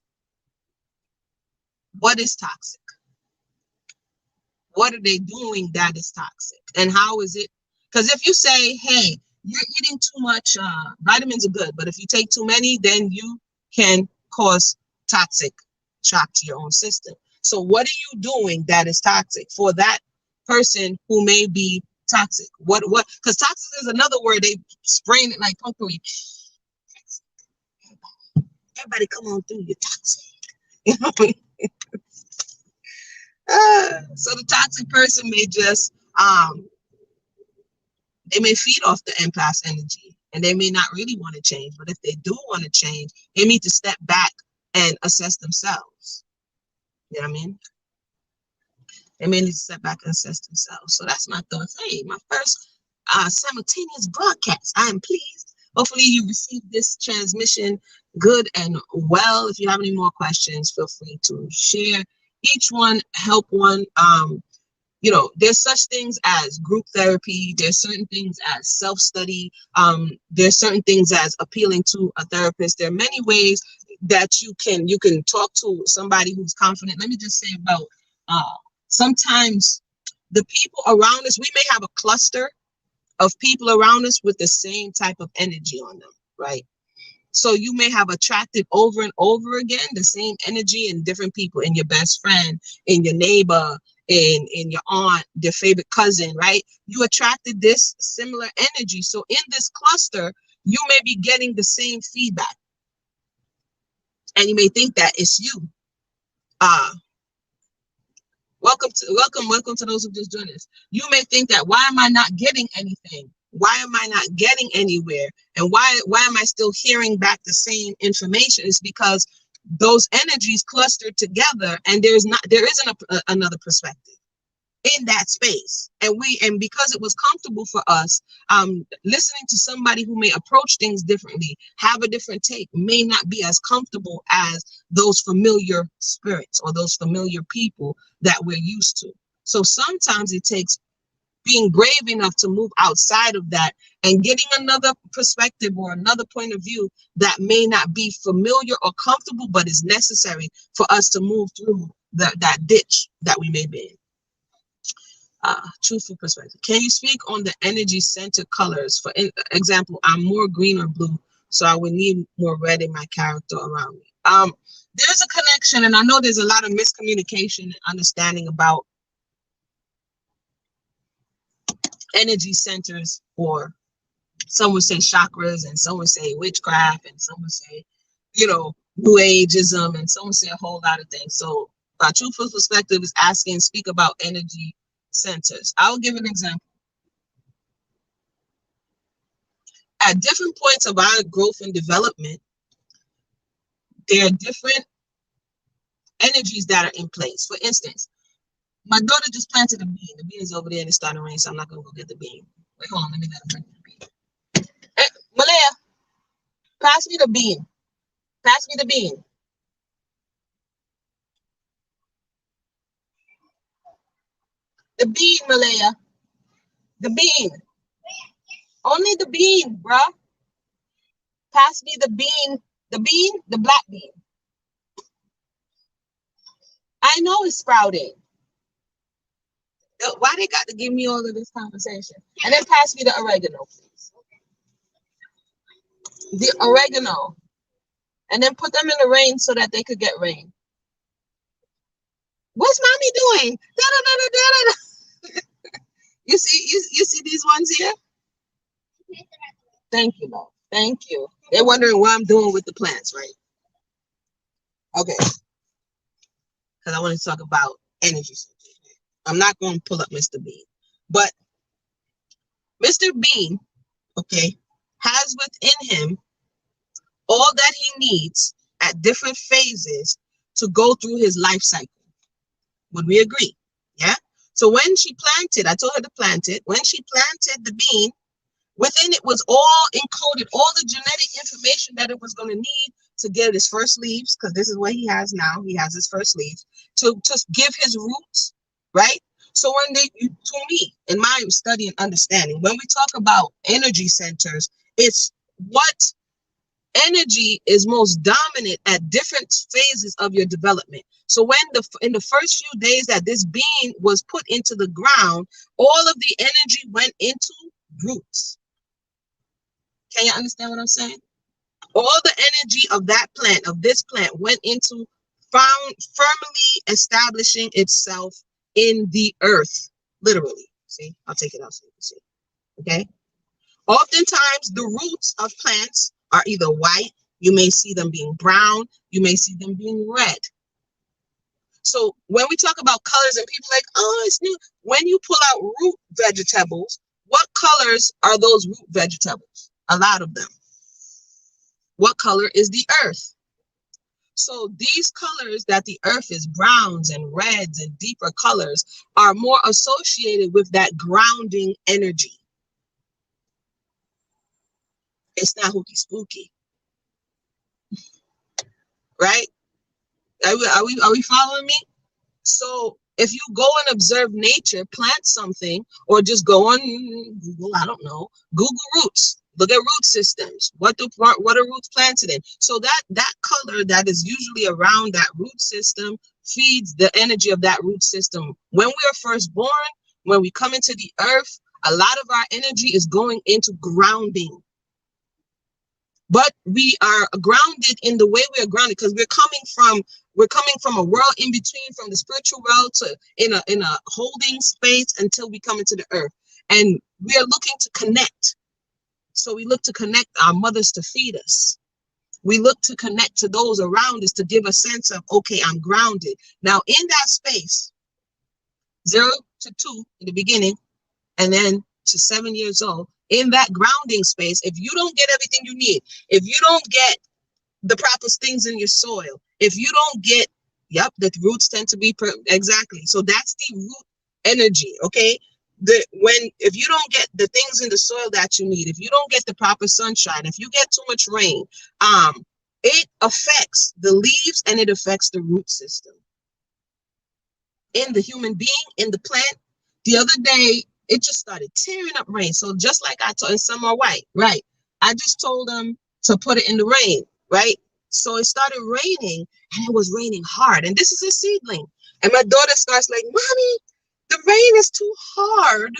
S1: What is toxic? What are they doing that is toxic? And how is it? Because if you say, hey, you're eating too much, vitamins are good, but if you take too many, then you can cause toxic shock to your own system. So what are you doing that is toxic for that person who may be toxic? What, because toxic is another word, they spraying it like pumpkin. Everybody come on through, you're toxic. You know what I mean? So the toxic person may just, they may feed off the empath's energy and they may not really want to change. But if they do want to change, they need to step back and assess themselves. You know what I mean? They may need to step back and assess themselves. So that's my thoughts. Hey, my first simultaneous broadcast. I am pleased. Hopefully you received this transmission good and well. If you have any more questions, feel free to share. Each one help one. You know, there's such things as group therapy. There's certain things as self-study. There's certain things as appealing to a therapist. There are many ways that you can talk to somebody who's confident. Let me just say about sometimes the people around us, we may have a cluster of people around us with the same type of energy on them, right? So you may have attracted over and over again the same energy in different people, in your best friend, in your neighbor, in your aunt, their favorite cousin, right? You attracted this similar energy. So in this cluster, you may be getting the same feedback. And you may think that it's you. Welcome to those who just joined us. You may think that, why am I not getting anything? Why am I not getting anywhere? And why am I still hearing back the same information? It's because those energies clustered together, and there isn't another perspective in that space. And because it was comfortable for us, listening to somebody who may approach things differently, have a different take, may not be as comfortable as those familiar spirits or those familiar people that we're used to. So sometimes it takes being brave enough to move outside of that and getting another perspective or another point of view that may not be familiar or comfortable, but is necessary for us to move through that ditch that we may be in. Truthful perspective. Can you speak on the energy center colors? For example, I'm more green or blue, so I would need more red in my character around me. There's a connection, and I know there's a lot of miscommunication and understanding about energy centers, or some would say chakras, and some would say witchcraft, and some would say, you know, new ageism, and some would say a whole lot of things. So truthful perspective is asking, speak about energy centers. I'll give an example. At different points of our growth and development, there are different energies that are in place. For instance, my daughter just planted a bean. The bean is over there and it's starting to rain, so I'm not going to go get the bean. Wait, hold on. Let me let her bring the bean. Hey, Malaya, pass me the bean. Pass me the bean. The bean, Malaya. The bean. Only the bean, bruh. Pass me the bean. The bean? The black bean. I know it's sprouting. Why they got to give me all of this conversation? And then pass me the oregano, please. The oregano. And then put them in the rain so that they could get rain. What's mommy doing? Da, da, da, da, da, da. You see these ones here? Thank you, love. Thank you. They're wondering what I'm doing with the plants, right? Okay. Because I want to talk about energy. I'm not going to pull up Mr. Bean, but Mr. Bean, okay, has within him all that he needs at different phases to go through his life cycle. Would we agree? Yeah. So when she planted, I told her to plant it. When she planted the bean, within it was all encoded, all the genetic information that it was going to need to get his first leaves, because this is what he has now. He has his first leaves to give his roots, right? So when to me, in my study and understanding, when we talk about energy centers, it's what energy is most dominant at different phases of your development. So when in the first few days that this bean was put into the ground, all of the energy went into roots. Can you understand what I'm saying? All the energy of that plant, of this plant, went into firmly establishing itself in the earth, literally. See, I'll take it out so you can see. Okay. Oftentimes, the roots of plants are either white, you may see them being brown, you may see them being red. So when we talk about colors and people like, oh, it's new. When you pull out root vegetables, what colors are those root vegetables? A lot of them. What color is the earth? So these colors that the earth is, browns and reds and deeper colors, are more associated with that grounding energy. It's not hooky spooky, right? Are we following me? So if you go and observe nature, plant something, or just go on Google, I don't know, Google roots. Look at root systems. What are roots planted in? So that color that is usually around that root system feeds the energy of that root system. When we are first born, when we come into the earth, a lot of our energy is going into grounding. But we are grounded in the way we are grounded because we're coming from a world in between, from the spiritual world to in a holding space until we come into the earth. And we are looking to connect. So we look to connect our mothers to feed us. We look to connect to those around us to give a sense of, okay, I'm grounded. Now in that space, 0 to 2 in the beginning, and then to 7 years old, in that grounding space, if you don't get everything you need, if you don't get the proper things in your soil, if you don't get, the roots tend to be exactly. So that's the root energy, okay? If you don't get the things in the soil that you need, if you don't get the proper sunshine, if you get too much rain, it affects the leaves and it affects the root system. In the human being, in the plant, the other day, it just started tearing up rain. So just like I told, and some are white, right? I just told them to put it in the rain, right? So it started raining and it was raining hard. And this is a seedling. And my daughter starts like, Mommy, the rain is too hard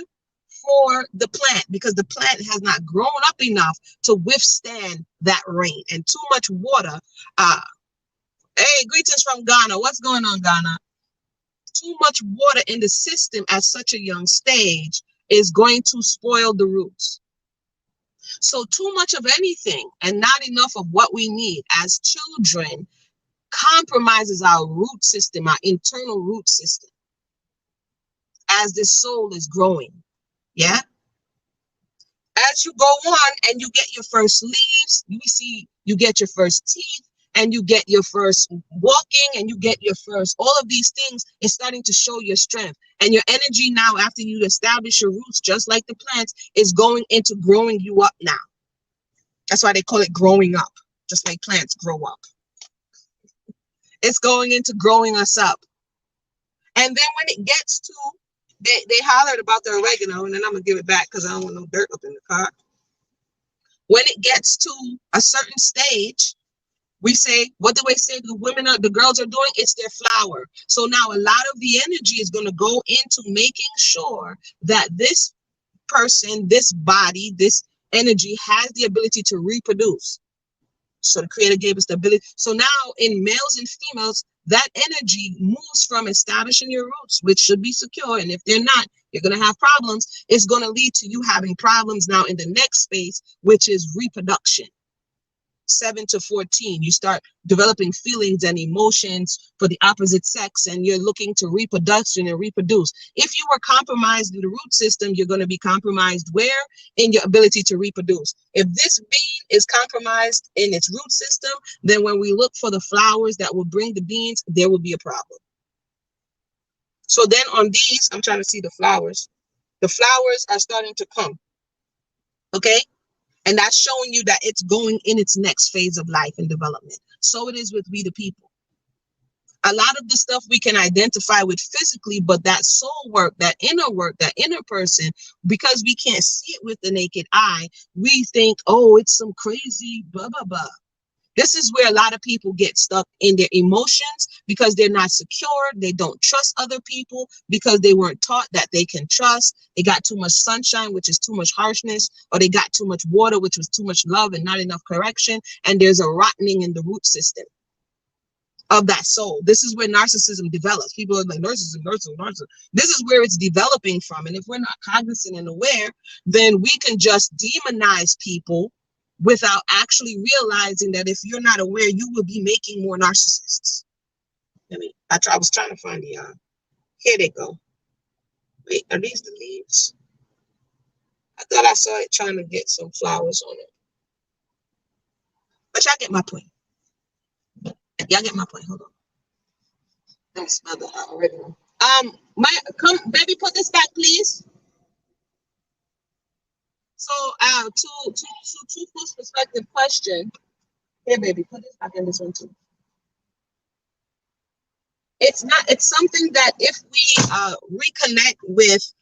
S1: for the plant because the plant has not grown up enough to withstand that rain and too much water. Hey, greetings from Ghana. What's going on, Ghana? Too much water in the system at such a young stage is going to spoil the roots. So too much of anything and not enough of what we need as children compromises our root system, our internal root system, as the soul is growing. Yeah. As you go on and you get your first leaves, you get your first teeth, and you get your first walking, and you get your first, all of these things is starting to show your strength. And your energy now, after you establish your roots, just like the plants, is going into growing you up now. That's why they call it growing up, just like plants grow up. It's going into growing us up. And then when it gets to, they hollered about the oregano, and then I'm going to give it back because I don't want no dirt up in the car. When it gets to a certain stage, we say, what do we say the girls are doing? It's their flower. So now a lot of the energy is going to go into making sure that this person, this body, this energy has the ability to reproduce. So the creator gave us the ability. So now in males and females, that energy moves from establishing your roots, which should be secure. And if they're not, you're going to have problems. It's going to lead to you having problems now in the next space, which is reproduction. 7 to 14, you start developing feelings and emotions for the opposite sex, and you're looking to reproduction and reproduce. If you were compromised in the root system, you're going to be compromised where? In your ability to reproduce. If this bean is compromised in its root system, then when we look for the flowers that will bring the beans, there will be a problem. So then on these, I'm trying to see the flowers. The flowers are starting to come. Okay. And that's showing you that it's going in its next phase of life and development. So it is with we the people. A lot of the stuff we can identify with physically, but that soul work, that inner person, because we can't see it with the naked eye, we think, oh, it's some crazy blah, blah, blah. This is where a lot of people get stuck in their emotions because they're not secure. They don't trust other people because they weren't taught that they can trust. They got too much sunshine, which is too much harshness, or they got too much water, which was too much love and not enough correction. And there's a rotting in the root system of that soul. This is where narcissism develops. People are like, narcissism. This is where it's developing from. And if we're not cognizant and aware, then we can just demonize people without actually realizing that if you're not aware, you will be making more narcissists. I was trying to find the, here they go. Wait, are these the leaves? I thought I saw it trying to get some flowers on it. But y'all get my point. Y'all get my point. Hold on. Let me smell that already. Come, baby, put this back, please. So, to full perspective question. Here, baby, put this back in this one too. It's something that if we reconnect with,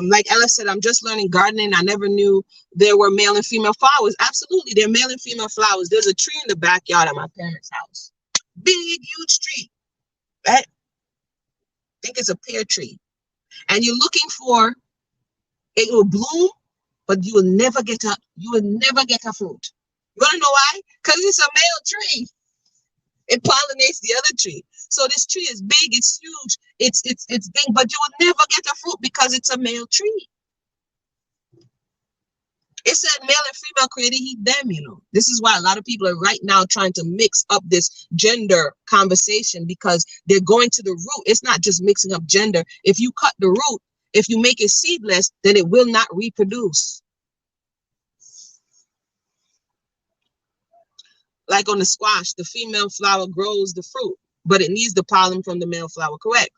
S1: like Ella said, I'm just learning gardening. I never knew there were male and female flowers. Absolutely, there are male and female flowers. There's a tree in the backyard of my parents' house. Big, huge tree. Right? I think it's a pear tree. And you're looking for, it will bloom, but you will never get a fruit. You wanna know why? Because it's a male tree. It pollinates the other tree. So this tree is big, it's huge, it's big, but you will never get a fruit because it's a male tree. It said male and female created he them, you know. This is why a lot of people are right now trying to mix up this gender conversation because they're going to the root. It's not just mixing up gender. If you cut the root, if you make it seedless, then it will not reproduce. Like on the squash, the female flower grows the fruit, but it needs the pollen from the male flower, correct?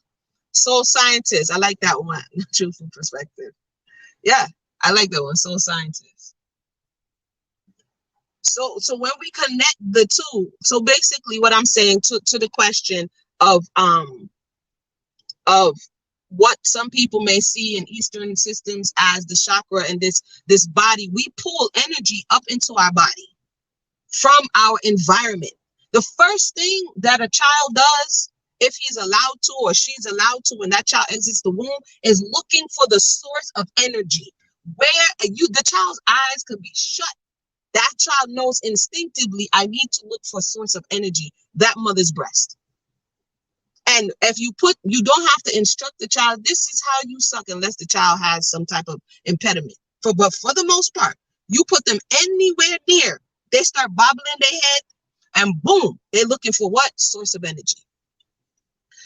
S1: Soul scientist, I like that one. Truthful perspective. Yeah, I like that one, soul scientist. So when we connect the two, so basically what I'm saying to the question of what some people may see in Eastern systems as the chakra and this body, we pull energy up into our body from our environment. The first thing that a child does, if he's allowed to or she's allowed to when that child exits the womb, is looking for the source of energy. Where the child's eyes could be shut. That child knows instinctively, I need to look for a source of energy, that mother's breast. And if you don't have to instruct the child, this is how you suck, unless the child has some type of impediment. But for the most part, you put them anywhere near, they start bobbling their head and boom, they're looking for what? Source of energy.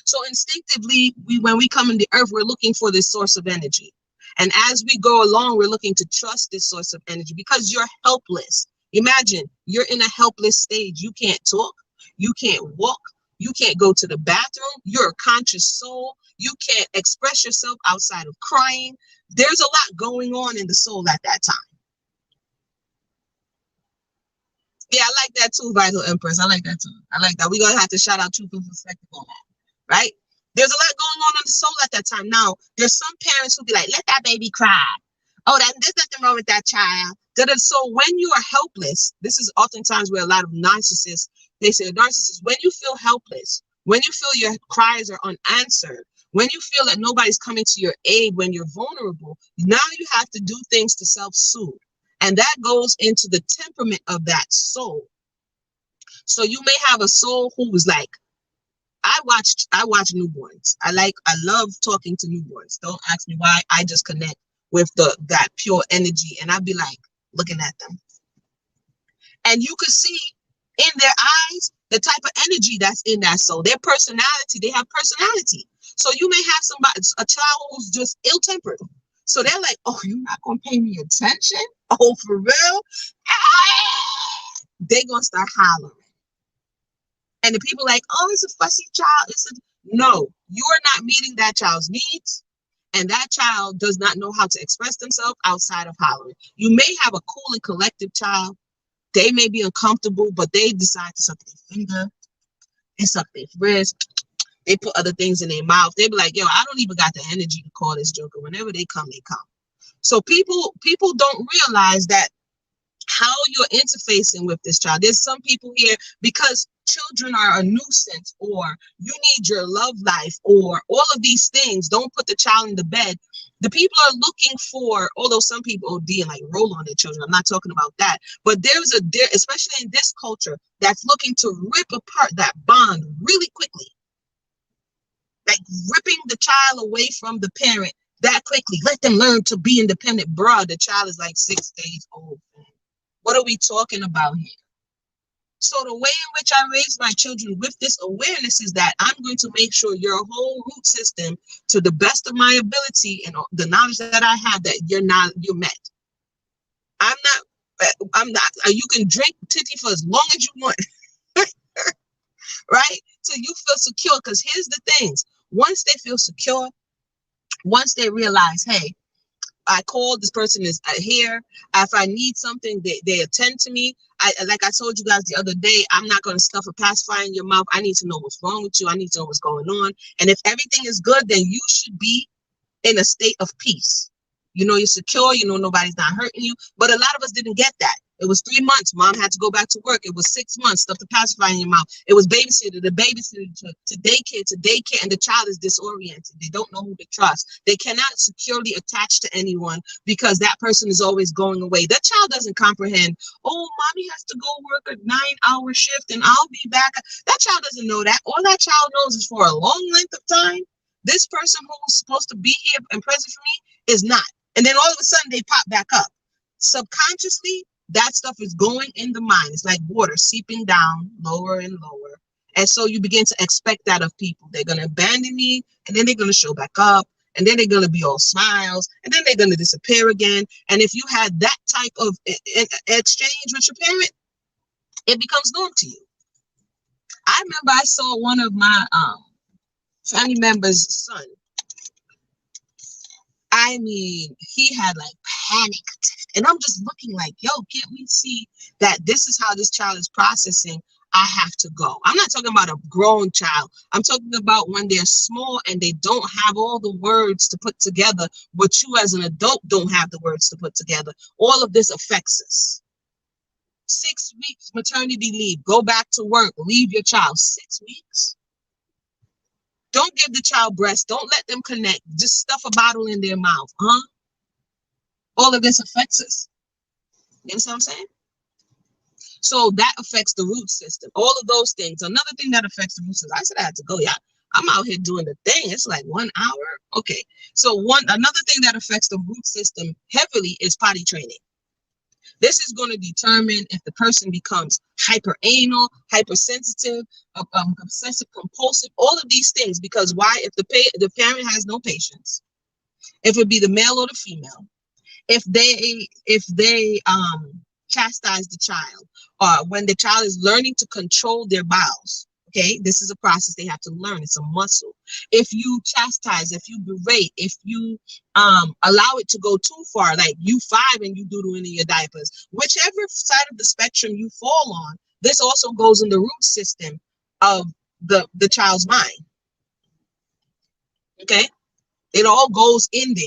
S1: So instinctively, when we come in the earth, we're looking for this source of energy. And as we go along, we're looking to trust this source of energy because you're helpless. Imagine you're in a helpless stage. You can't talk. You can't walk. You can't go to the bathroom. You're a conscious soul. You can't express yourself outside of crying. There's a lot going on in the soul at that time. Yeah, I like that too, Vital Empress. I like that too. I like that. We're going to have to shout out Truth and Perspective on that, right? There's a lot going on in the soul at that time. Now, there's some parents who be like, let that baby cry. Oh, there's nothing wrong with that child. So when you are helpless, this is oftentimes where a lot of narcissists, they say narcissists, when you feel helpless, when you feel your cries are unanswered, when you feel that nobody's coming to your aid, when you're vulnerable, now you have to do things to self-soothe. And that goes into the temperament of that soul. So you may have a soul who was like, I watch newborns. I love talking to newborns. Don't ask me why. I just connect with that pure energy. And I'd be like looking at them. And you could see in their eyes the type of energy that's in that soul. Their personality, they have personality. So you may have a child who's just ill-tempered. So they're like, oh, you're not going to pay me attention? Oh, for real? They're going to start hollering. And the people like, oh, it's a fussy child. No, you are not meeting that child's needs, and that child does not know how to express themselves outside of hollering. You may have a cool and collective child. They may be uncomfortable, but they decide to suck their finger, they suck their wrist, they put other things in their mouth. They be like, yo, I don't even got the energy to call this joker. Whenever they come, they come. So people don't realize that how you're interfacing with this child. There's some people here, because children are a nuisance, or you need your love life, or all of these things, don't put the child in the bed. The people are looking for, although some people OD and like roll on their children, I'm not talking about that, but there, especially in this culture, that's looking to rip apart that bond really quickly, like ripping the child away from the parent that quickly. Let them learn to be independent. Bruh, the child is like 6 days old. What are we talking about here? So the way in which I raise my children with this awareness is that I'm going to make sure your whole root system, to the best of my ability and the knowledge that I have, that you're met. I'm not, you can drink titty for as long as you want, right? So you feel secure, because here's the things. Once they feel secure, once they realize, hey, I called, this person is here. If I need something, they attend to me. Like I told you guys the other day, I'm not going to stuff a pacifier in your mouth. I need to know what's wrong with you. I need to know what's going on. And if everything is good, then you should be in a state of peace. You know, you're secure. You know, nobody's not hurting you. But a lot of us didn't get that. It was 3 months. Mom had to go back to work. It was 6 months. Stuff the pacifier in your mouth. It was babysitter to daycare, and the child is disoriented. They don't know who to trust. They cannot securely attach to anyone because that person is always going away. That child doesn't comprehend, oh, mommy has to go work a 9-hour shift and I'll be back. That child doesn't know that. All that child knows is for a long length of time, this person who's supposed to be here and present for me is not. And then all of a sudden they pop back up. Subconsciously, that stuff is going in the mind. It's like water seeping down lower and lower. And so you begin to expect that of people. They're going to abandon me, and then they're going to show back up, and then they're going to be all smiles, and then they're going to disappear again. And if you had that type of exchange with your parent, it becomes norm to you. I remember I saw one of my family members' son. I mean, he had like panicked. And I'm just looking like, yo, can't we see that this is how this child is processing? I have to go. I'm not talking about a grown child. I'm talking about when they're small and they don't have all the words to put together, but you as an adult don't have the words to put together. All of this affects us. 6 weeks maternity leave, go back to work, leave your child. 6 weeks. Don't give the child breast. Don't let them connect. Just stuff a bottle in their mouth, huh? All of this affects us. You understand what I'm saying? So that affects the root system. All of those things. Another thing that affects the root system. I said I had to go. Yeah, I'm out here doing the thing. It's like 1 hour. Okay. So another thing that affects the root system heavily is potty training. This is going to determine if the person becomes hyperanal, hypersensitive, obsessive compulsive, all of these things. Because why? If the parent has no patience, if it be the male or the female, if they chastise the child, when the child is learning to control their bowels, okay, this is a process they have to learn. It's a muscle. If you chastise, if you berate, if you allow it to go too far, like you 5 and you doodle in your diapers, whichever side of the spectrum you fall on, this also goes in the root system of the child's mind. Okay, it all goes in there.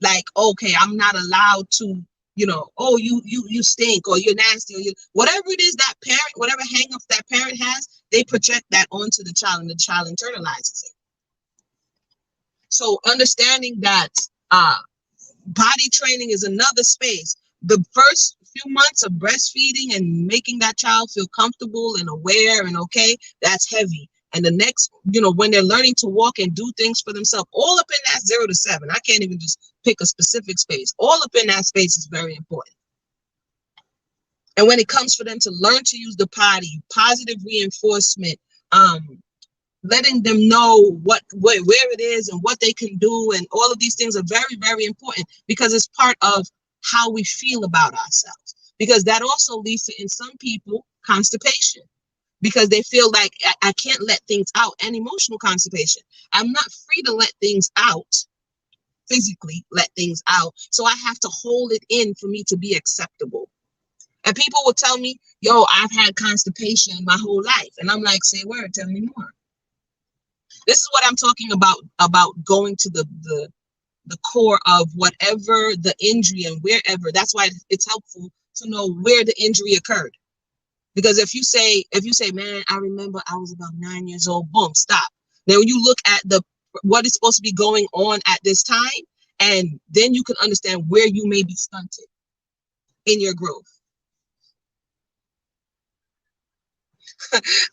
S1: Like, okay, I'm not allowed to, you know, oh, you stink, or you're nasty, or whatever it is that parent, whatever hang-ups that parent has, they project that onto the child, and the child internalizes it. So understanding that body training is another space. The first few months of breastfeeding and making that child feel comfortable and aware and okay, that's heavy. And the next, you know, when they're learning to walk and do things for themselves, all up in that 0 to 7, I can't even just pick a specific space. All up in that space is very important. And when it comes for them to learn to use the potty, positive reinforcement, letting them know where it is and what they can do, and all of these things are very, very important, because it's part of how we feel about ourselves. Because that also leads to, in some people, constipation. because they feel like I can't let things out. And emotional constipation. I'm not free to let things out, physically let things out. So I have to hold it in for me to be acceptable. And people will tell me, yo, I've had constipation my whole life. And I'm like, say a word, tell me more. This is what I'm talking about going to the core of whatever the injury and wherever. That's why it's helpful to know where the injury occurred. Because if you say, man, I remember I was about 9 years old, boom, stop. Then when you look at what is supposed to be going on at this time, and then you can understand where you may be stunted in your growth.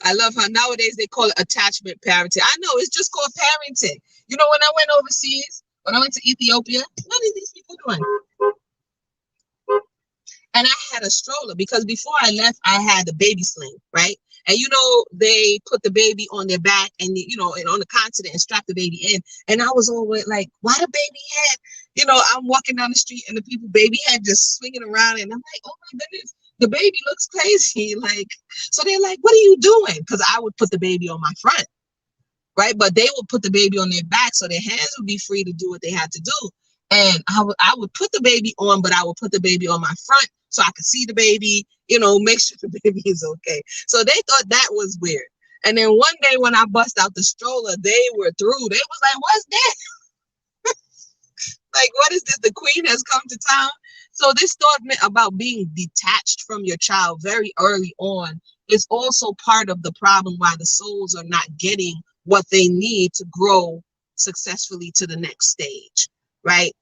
S1: I love how nowadays they call it attachment parenting. I know, it's just called parenting. You know, when I went overseas, when I went to Ethiopia, what are these people doing? And I had a stroller because before I left, I had a baby sling, right? And you know, they put the baby on their back and, you know, and on the continent and strap the baby in. And I was always like, why the baby head? You know, I'm walking down the street and the people baby head just swinging around. And I'm like, oh my goodness, the baby looks crazy. Like, so they're like, what are you doing? Because I would put the baby on my front, right? But they would put the baby on their back so their hands would be free to do what they had to do. And I would put the baby on, but I would put the baby on my front so I could see the baby, you know, make sure the baby is okay. So they thought that was weird. And then one day when I bust out the stroller, they were through. They was like, what's that? Like, what is this? The queen has come to town. So this thought about being detached from your child very early on is also part of the problem why the souls are not getting what they need to grow successfully to the next stage, right?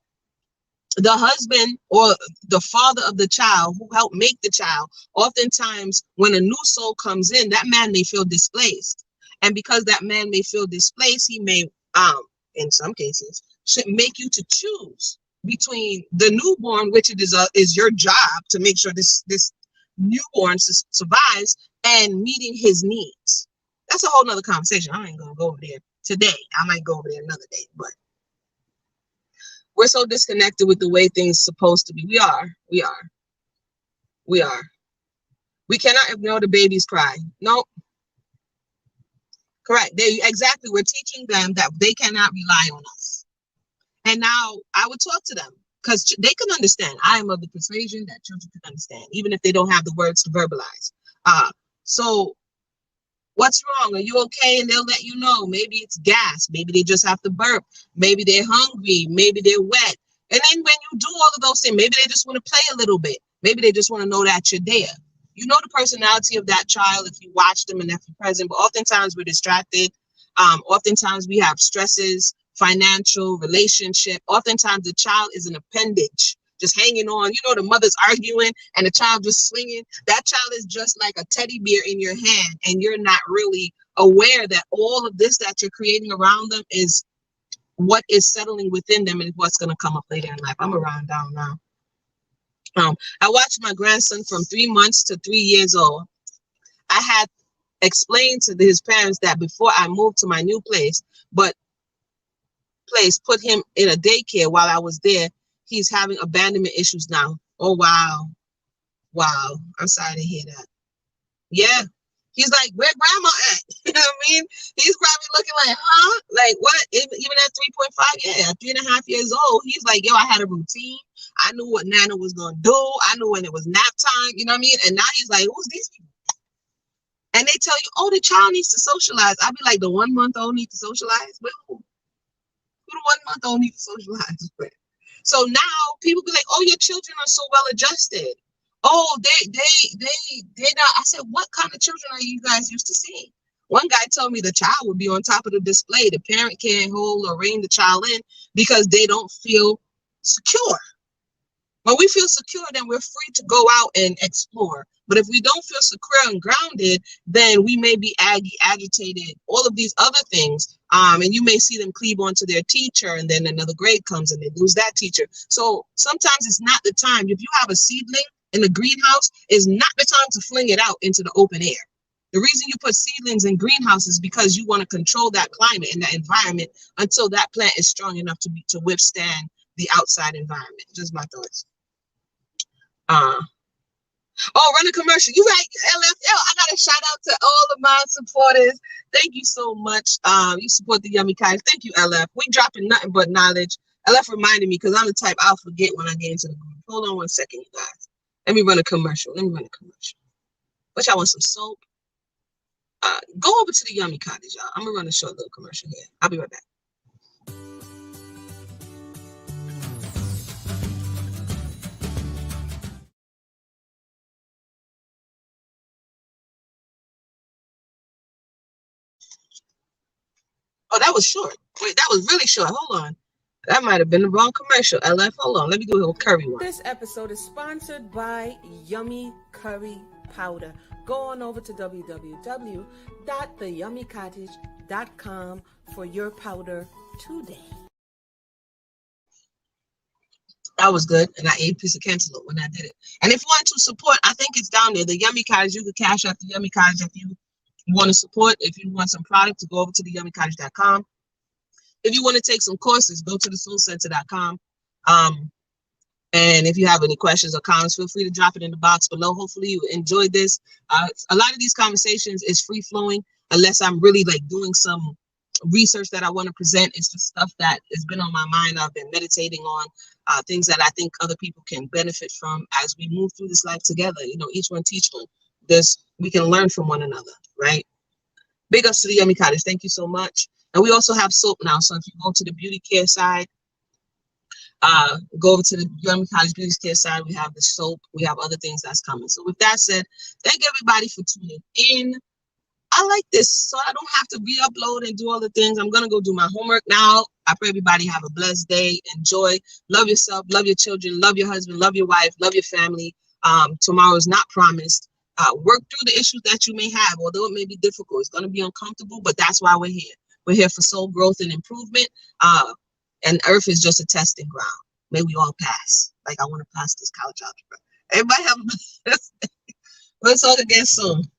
S1: The husband or the father of the child who helped make the child, oftentimes when a new soul comes in, that man may feel displaced. And because that man may feel displaced, he may, in some cases, should make you to choose between the newborn, which it is your job to make sure this newborn survives, and meeting his needs. That's a whole nother conversation. I ain't gonna go over there today. I might go over there another day, but we're so disconnected with the way things are supposed to be. We are. We cannot ignore the baby's cry. No. Correct. Exactly. We're teaching them that they cannot rely on us. And now I would talk to them because they can understand. I am of the persuasion that children can understand, even if they don't have the words to verbalize. So what's wrong? Are you okay? And they'll let you know. Maybe it's gas. Maybe they just have to burp. Maybe they're hungry. Maybe they're wet. And then when you do all of those things, maybe they just want to play a little bit. Maybe they just want to know that you're there. You know the personality of that child if you watch them and if you're present, but oftentimes we're distracted. Oftentimes we have stresses, financial, relationship. Oftentimes the child is an appendage, just hanging on. You know, the mother's arguing and the child just swinging. That child is just like a teddy bear in your hand, and you're not really aware that all of this that you're creating around them is what is settling within them and what's going to come up later in life. I'm around down now. I watched my grandson from 3 months to 3 years old. I had explained to his parents that before I moved to my new place, put him in a daycare while I was there. He's having abandonment issues now. Oh, wow. Wow. I'm sorry to hear that. Yeah. He's like, where grandma at? You know what I mean? He's probably looking like, huh? Like what? Even at 3.5, yeah, 3.5 years old, he's like, yo, I had a routine. I knew what Nana was going to do. I knew when it was nap time. You know what I mean? And now he's like, who's these people? And they tell you, oh, the child needs to socialize. I'd be like, the 1 month old needs to socialize? Well, who the 1 month old needs to socialize with? So now people be like, oh, your children are so well adjusted. Oh, they're not. I said, what kind of children are you guys used to seeing? One guy told me the child would be on top of the display. The parent can't hold or rein the child in because they don't feel secure. When we feel secure, then we're free to go out and explore. But if we don't feel secure and grounded, then we may be agitated, all of these other things. And you may see them cleave onto their teacher, and then another grade comes and they lose that teacher. So sometimes it's not the time. If you have a seedling in the greenhouse, is not the time to fling it out into the open air. The reason you put seedlings in greenhouses is because you want to control that climate and that environment until that plant is strong enough to withstand the outside environment. Just my thoughts. Oh, run a commercial. You right, LFL. I got a shout out to all of my supporters. Thank you so much. You support the Yummy Cottage. Thank you, LF. We dropping nothing but knowledge. LF reminded me because I'm the type I'll forget when I get into the group. Hold on one second, you guys. Let me run a commercial. But y'all want some soap? Go over to the Yummy Cottage, y'all. I'm gonna run a short little commercial here. I'll be right back. Oh, that was short. Wait, that was really short. Hold on. That might have been the wrong commercial. LF, hold on. Let me do a little curry one.
S3: This episode is sponsored by Yummy Curry Powder. Go on over to www.theyummycottage.com for your powder today.
S1: That was good. And I ate a piece of cantaloupe when I did it. And if you want to support, I think it's down there. The Yummy Cottage, you can cash out the Yummy Cottage if you want to support. If you want some product, to go over to theyummycottage.com. If you want to take some courses, go to thesoulcenter.com. And if you have any questions or comments, feel free to drop it in the box below. Hopefully you enjoyed this. A lot of these conversations is free flowing unless I'm really like doing some research that I want to present. It's just stuff that has been on my mind. I've been meditating on things that I think other people can benefit from as we move through this life together. You know, each one teach one. We can learn from one another, right? Big ups to the Yummy Cottage. Thank you so much. And we also have soap now. So if you go to the beauty care side, go over to the Yummy Cottage beauty care side. We have the soap. We have other things that's coming. So with that said, thank everybody for tuning in. I like this, so I don't have to re-upload and do all the things. I'm going to go do my homework now. I pray everybody have a blessed day. Enjoy. Love yourself. Love your children. Love your husband. Love your wife. Love your family. Tomorrow is not promised. Work through the issues that you may have, although it may be difficult. It's going to be uncomfortable, but that's why we're here. We're here for soul growth and improvement. And Earth is just a testing ground. May we all pass. Like I want to pass this college algebra. Everybody have a blessed day. We'll talk again soon.